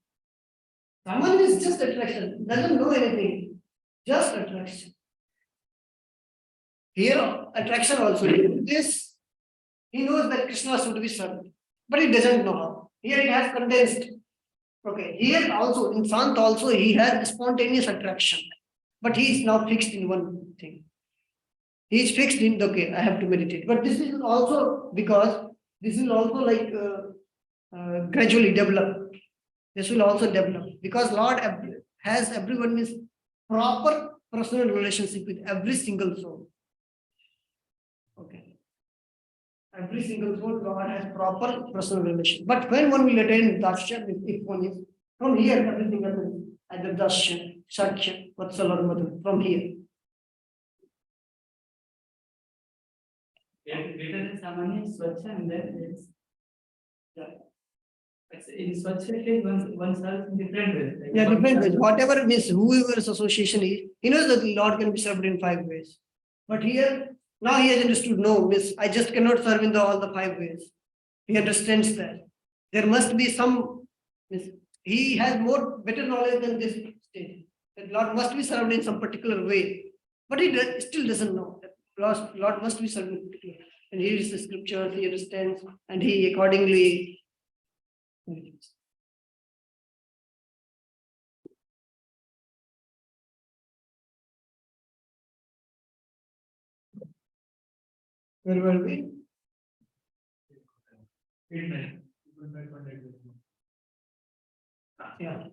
Samanya is just attraction, doesn't know anything, just attraction. Here, attraction also. This, he knows that Krishna should be served, but he doesn't know how. Here it has condensed. Okay, here also, in Sant also, he has spontaneous attraction, but he is now fixed in one thing. He is fixed in, okay, I have to meditate. But this is also because this is also like gradually develop. This will also develop because Lord has everyone is proper personal relationship with every single soul. Okay. Every single soul, Lord has proper personal relation. But when one will attain Darshan, if one is from here, everything happens at the Darshan, Sakya, Vatsal or Madhu, from here. Greater than Samanya is Swacha, and then it's in Swacha case one serves in different ways. Like Yeah, one different ways. serves- Whatever means, whoever's association is, he knows that the Lord can be served in 5 ways. But here, now he has understood, no, miss, I just cannot serve in all the 5 ways. He understands that. There must be some, miss, he has more better knowledge than this stage. That Lord must be served in some particular way. But he still doesn't know that Lord must be served in particular. And he reads the scriptures, he understands, and he accordingly. Where were we? Yeah.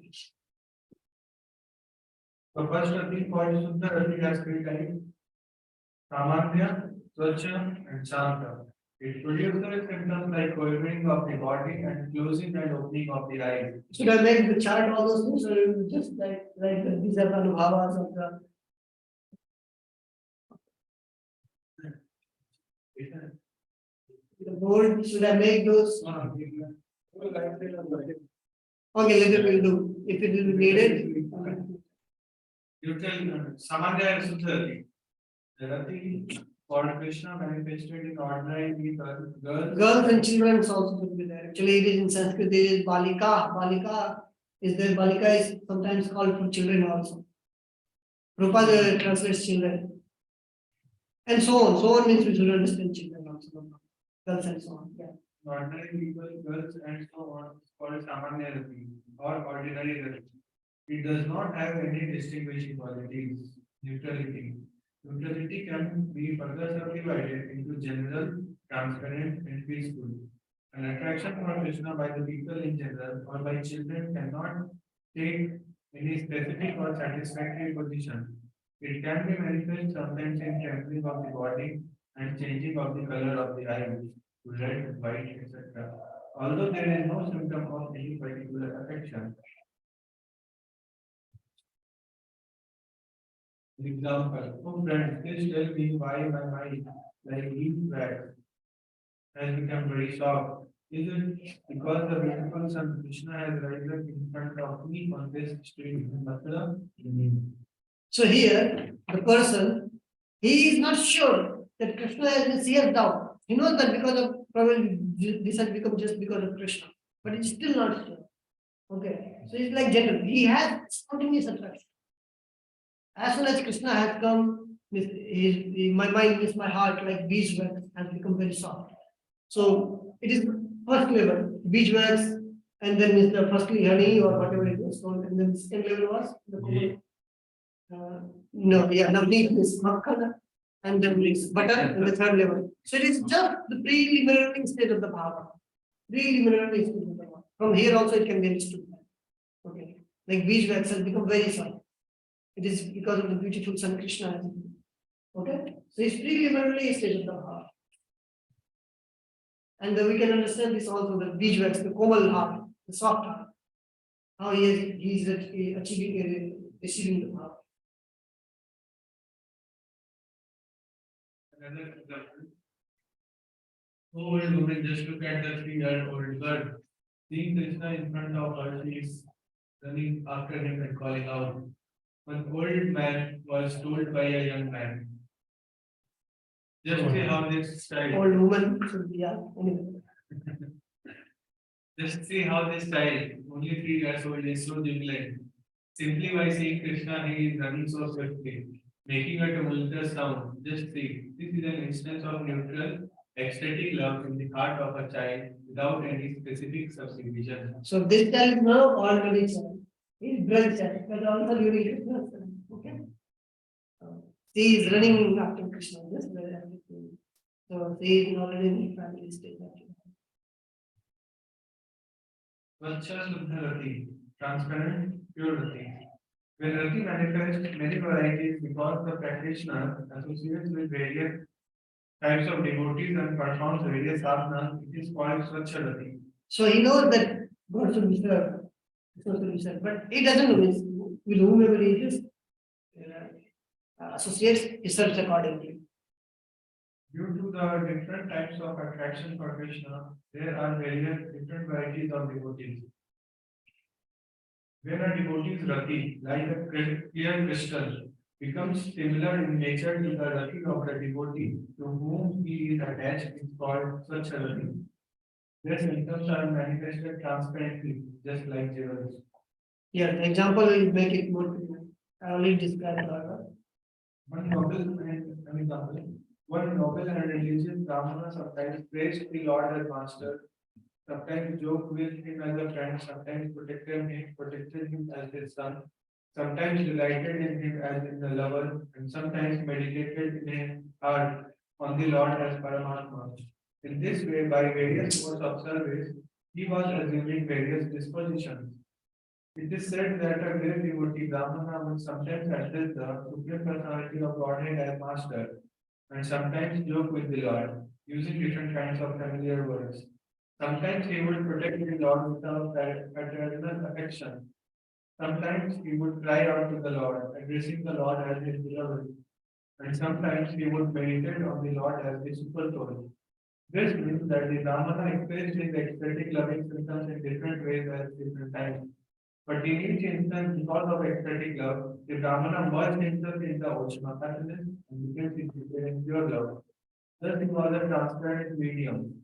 So first Rati for Suddha Rati has 3 types. Samanya, Swacha and Shanta. It produces symptoms like quivering of the body and closing and opening of the eyes. Should I make the chart all those things, or you just like these are the anubhavas of the. The board, should I make those? Okay, later we'll do, if it will be needed. You tell Samanya and Suddha Rati. The Rati for Krishna manifested in ordinary girls. Girls and children also could be there. Actually, it is in Sanskrit, it is balika. Balika is there, balika is sometimes called for children also. Prabhupada translates children. And so on means we should understand children also. Girls and so on, yeah. ordinary people, girls, and so on is called Samanya Rati or ordinary Rati. It does not have any distinguishing qualities. Neutrality. Neutrality can be further subdivided into general, transparent, and peaceful. An attraction for Krishna by the people in general or by children cannot take any specific or satisfactory position. It can be manifest sometimes in trembling of the body and changing of the color of the eyes to red, white, etc. Although there is no symptom of any particular affection. Example, oh friends, please tell me why my mind, like these wax, has become very soft. Is it because the beautiful son Krishna has risen in front of me on this street in Mathura? So here, the person, he is not sure that Krishna has been serious doubt. He knows that because of probably this has become just because of Krishna, but he's still not sure. Okay, so it's like general. He has spontaneous attraction. As soon as Krishna has come, my mind is my heart, like beeswax, has become very soft. So it is first level, beeswax, and then is the firstly honey or whatever it was. So, and then second level was the coconut. Navneet is makhana, and then is butter, and the third level. So it is just the preliminary state of the bhava. Preliminary state of the bhava. From here also it can be understood. Okay, like beeswax has become very soft. It is because of the beautiful son Krishna. Okay, so it's preliminary stage of the heart. And then we can understand this also, the beeswax, the komal heart, the soft heart. How he is achieving, receiving the heart. Another example. Oh, old woman, just look at the 3-year-old girl. Seeing Krishna in front of her, she is running after him and calling out. An old man was told by a young man. Just see how this child. Old woman should be, yeah. Anyway. Just see how this child, only 3 years old, is so jubilant. Simply by seeing Krishna, he is running so swiftly, making a tumultuous sound. Just see, this is an instance of neutral, ecstatic love in the heart of a child without any specific subdivision. So this child is now already child. He's blood child, but also during Krishna. Okay. He is running after Krishna. Yes, so he is already in the family state. Vacha Suddha Rati, transparent, pure Rati. When Rati manifests many varieties because the practitioner associates with various types of devotees and performs various asanas, it is called Swacha Rati. So he knows that God should be served, but he doesn't know this. With whomever he is, associates, he serves accordingly. Due to the different types of attraction for Krishna, there are various different varieties of devotees. When a devotee's rati, like a clear crystal, becomes similar in nature to the rati of the devotee to whom he is attached, is called such a rati. Their symptoms are manifested transparently, just like jewels. Yeah, the example will make it more clear. I already described that. One noble and religious Brahmana sometimes praised the Lord as master, sometimes joked with him as a friend, sometimes protected him as his son, sometimes delighted in him as in the lover, and sometimes meditated in his heart on the Lord as Paramatma. In this way, by various modes of service, he was assuming various dispositions. It is said that a great devotee Brahmana would sometimes address the Supreme Personality of Godhead as master, and sometimes joke with the Lord, using different kinds of familiar words. Sometimes he would protect the Lord without paternal affection. Sometimes he would cry out to the Lord, addressing the Lord as his beloved. And sometimes he would meditate on the Lord as the super soul. This means that the Brahmana expressed his ecstatic loving symptoms in different ways at different times. But in each instance, because of ecstatic love, the Brahmana merged himself in the ocean of happiness and became situated in pure love. Thus, it was a transparent medium,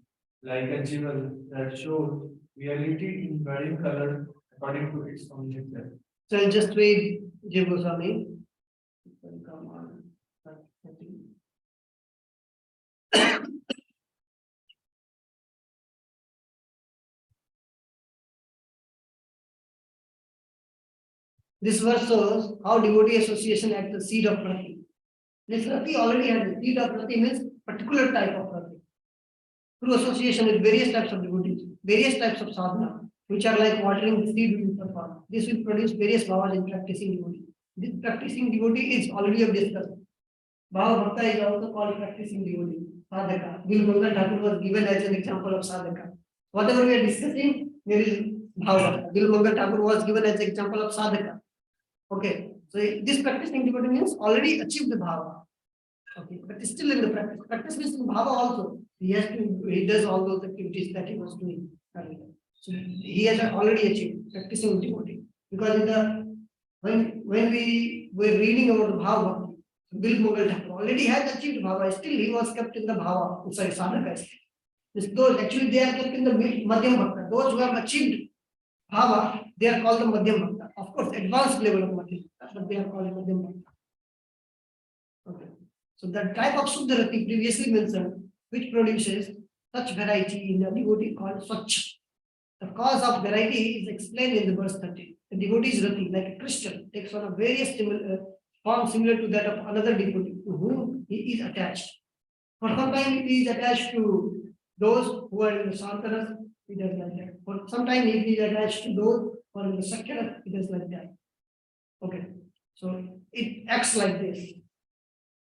like a jewel that shows reality in varying colors according to its own nature. So I'll just read Jiv Goswami. Come on. This verse shows how devotee association at the seed of Rati. This Rati already has the seed of Rati means particular type of Rati. Through association with various types of devotees, various types of sadhana, which are like watering the seed with the farm. This will produce various bhavas in practicing devotee. This practicing devotee is already of discussed. Bhava Bhakta is also called practicing devotee, sadhaka. Bill Mangal Thakur was given as an example of sadhaka. Whatever we are discussing, there is Bhava. Bill Mangal Thakur was given as an example of sadhaka. Okay, so this practicing devotee means already achieved the bhava. Okay, but it's still in the practice. Practice means in bhava also. He does all those activities that he was doing earlier. So he has already achieved practicing devotee. Because in the when we were reading about the bhava, Bill Mughal Thakur already has achieved bhava. Still he was kept in the bhava. Sorry, sadhaka. Those actually they are kept in the madhyam bhakta. Those who have achieved bhava, they are called the madhyam bhakta. Of course, advanced level of madhyam bhakta, but they are called madhyam bhakta. Okay. So the type of Suddharati previously mentioned, which produces such variety in the devotee called Swachh. The cause of variety is explained in the verse 30. The devotee's rati, like a crystal, takes on a various form similar to that of another devotee to whom he is attached. For some time he is attached to those who are in the Santaras, he does like that. For some time he is attached to those who are in the Sakyaras, he does like that. Okay. So it acts like this.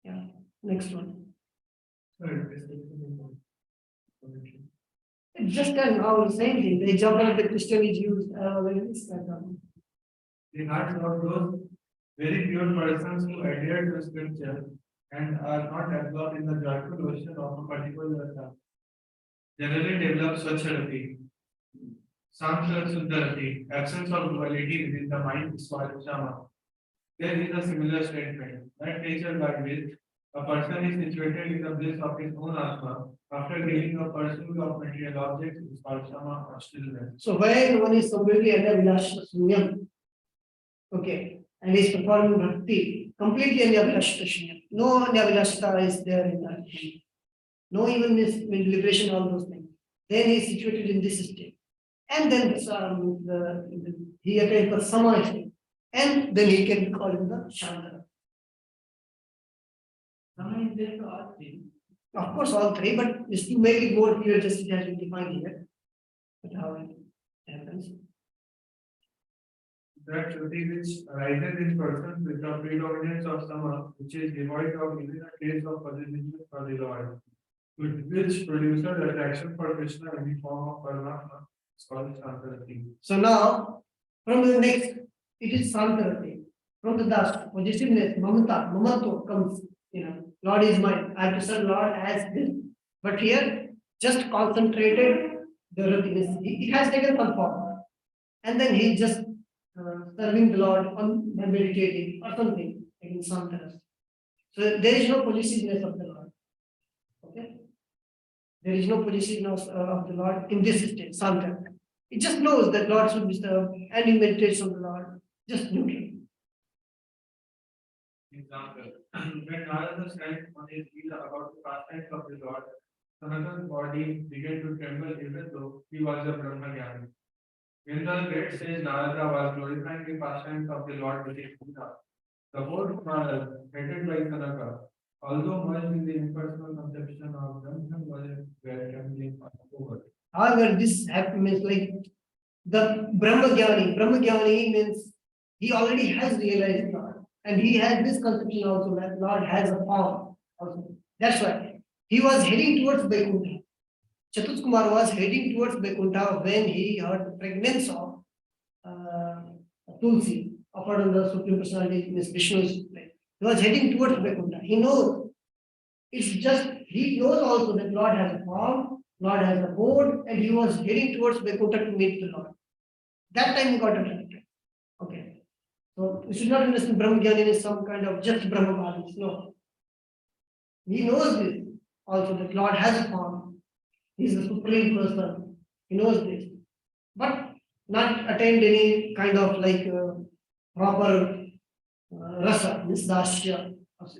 Yeah. Next one. It's just an our same thing. The example of the Christian is used when it's like that. The hearts of those very pure persons who adhere to scripture and are not absorbed in the joyful ocean of a particular rasa generally develop Swachharati. Samsara Suddharati, absence of duality within the mind is called Shama. There is a similar statement that nature by which a person is situated in the bliss of his own Atma after giving a pursuit of material objects is called Shama or stillness. So when one is completely under Vilashta Sunyam, okay, and is performing bhakti completely under Vilashta Sunyam, no under Vilashta is there in that. No even this deliberation, all those things. Then he is situated in this state. And then he attains the Sama state. And then he can call him the Shantara. Sama is there for all three. Of course, all three, but just to make it more clear, just it has been defined here. But how it happens. That Shruti which arises in persons with the predominance of Sama, which is devoid of even a trace of possession for the Lord, which produces attraction for Krishna in the form of Paramatma, is called Shantarati. So now, from the next, it is Santarati. From the dust, possessiveness, mamata, mamato comes, Lord is mine. I have to serve Lord as this. But here, just concentrated the rati. He has taken some form. And then he just serving the Lord on meditating or something in Santaras. So there is no possessiveness of the Lord. Okay? There is no possessiveness of the Lord in this state, Santara. It just knows that Lord should be served and he meditates on the Lord, just neutral. Example, when Narada said on his wheel about the pastimes of the Lord, Sanatana's body began to tremble even though he was a Brahmajnani. When the great sage Narada was glorifying the pastimes of the Lord with his Buddha, the whole Kumaras, headed by Sanaka, although merged in the impersonal conception of Brahman, were trembling over. However, this happens like the Brahmajnani means he already has realized God. And he has this conception also that Lord has a form also. That's why he was heading towards Vaikuntha. Chatus Kumar was heading towards Vaikuntha when he heard the fragrance of Tulsi offered on the Supreme Personality, Ms. Vishnu's place. He was heading towards Vaikuntha. He knows. It's just, he knows also that Lord has a form, Lord has a board, and he was heading towards Vaikuntha to meet the Lord. That time he got attracted. Okay. So we should not understand Brahmajnani is some kind of just Brahmavadis. No. He knows this also that Lord has a form. He is the supreme person. He knows this. But not attained any kind of like proper rasa, this dasya.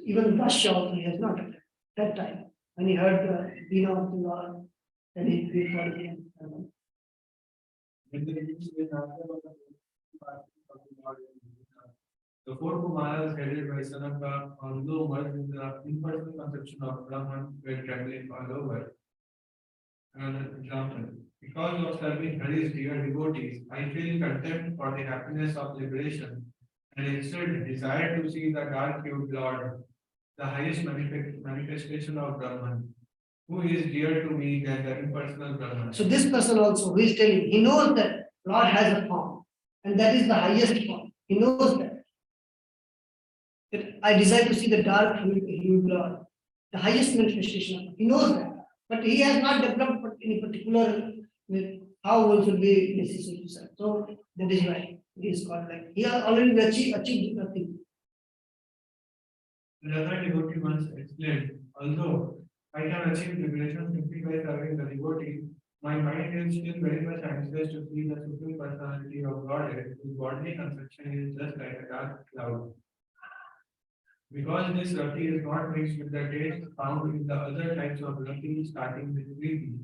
Even dasya also he has not attained. That time. When he heard the Dina of the Lord, then he prayed for him. When they reached the Narada was the pastimes of the Lord, The four Kumaras headed by Sanaka, although merged in the impersonal conception of Brahman, were traveling all over. Another example. Because of serving Hari's dear devotees, I feel contempt for the happiness of liberation and instead desire to see the dark hued Lord, the highest manifestation of Brahman, who is dear to me than the impersonal Brahman. So this person also who is telling, he knows that Lord has a form, and that is the highest form. He knows that. That I desire to see the dark hued Lord, the highest manifestation. He knows that. But he has not developed any particular how one should be necessary to serve. So that is why it is called like he has already achieved nothing. Another devotee once explained, although I can achieve liberation simply by serving the devotee, my mind is still very much anxious to see the supreme personality of Godhead, whose bodily conception is just like a dark cloud. Because this rati is not mixed with the taste found in the other types of rati starting with Preeti,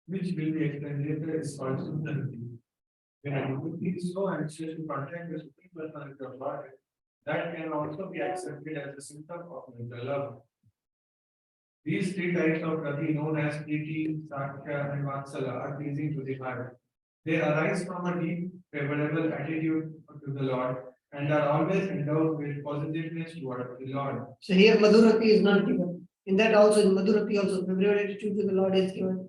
which will be explained later is called Sundarati. When a devotee is so anxious to contact the supreme personality of Godhead, that can also be accepted as a symptom of mental love. These three types of rati known as Priti, Sakya, and Vatsala are pleasing to the heart. They arise from a deep, favorable attitude to the Lord and are always endowed with positiveness toward the Lord. So here Madhurati is not given. In that also, in Madhurati also, the favorable attitude to the Lord is given.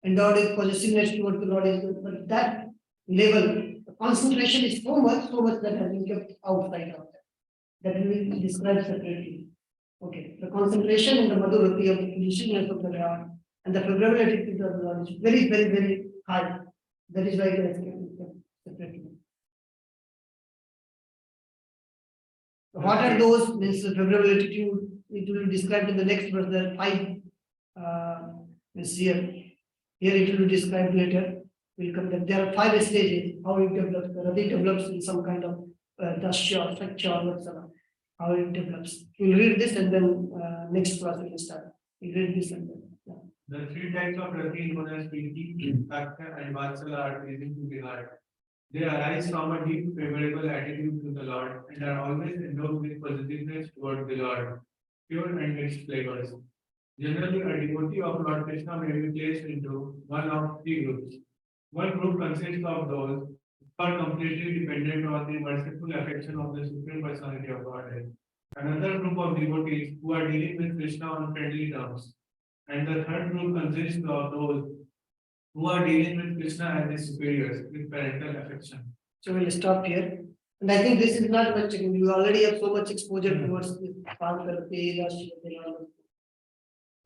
Endowed with positiveness toward the Lord is given. But that level, the concentration is so much that has been kept outside of that. That will be described separately. Okay, the concentration in the Madhurati of the positiveness of the Lord and the favorable attitude of the Lord is very high. That is why it is kept separately. What are those? Means the favorable attitude, it will be described in the next verse. There are five means here. Here it will be described later. We'll come there. There are five stages, how it develops. The rati develops in some kind of dasya or structure or whatever, how it develops. We'll read this and then next class we will start. We'll read this and then. Yeah. The three types of rati known as Priti, Sakya, and Vatsala are pleasing to the heart. They arise from a deep, favorable attitude to the Lord and are always endowed with positiveness toward the Lord, pure and mixed flavors. Generally, a devotee of Lord Krishna may be placed into one of three groups. One group consists of those who are completely dependent on the merciful affection of the Supreme Personality of Godhead. Another group of devotees who are dealing with Krishna on friendly terms. And the third group consists of those who are dealing with Krishna and his superiors with parental affection. So we'll stop here. And I think this is not much. You already have so much exposure towards this part of the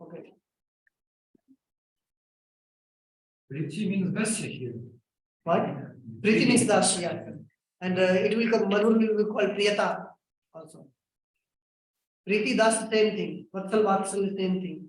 okay. Priti means dasya here. What? Priti means dasya. And it will come, Madhur will be called Priyata also. Priti, das the same thing. Vatsal, Vatsal, the same thing.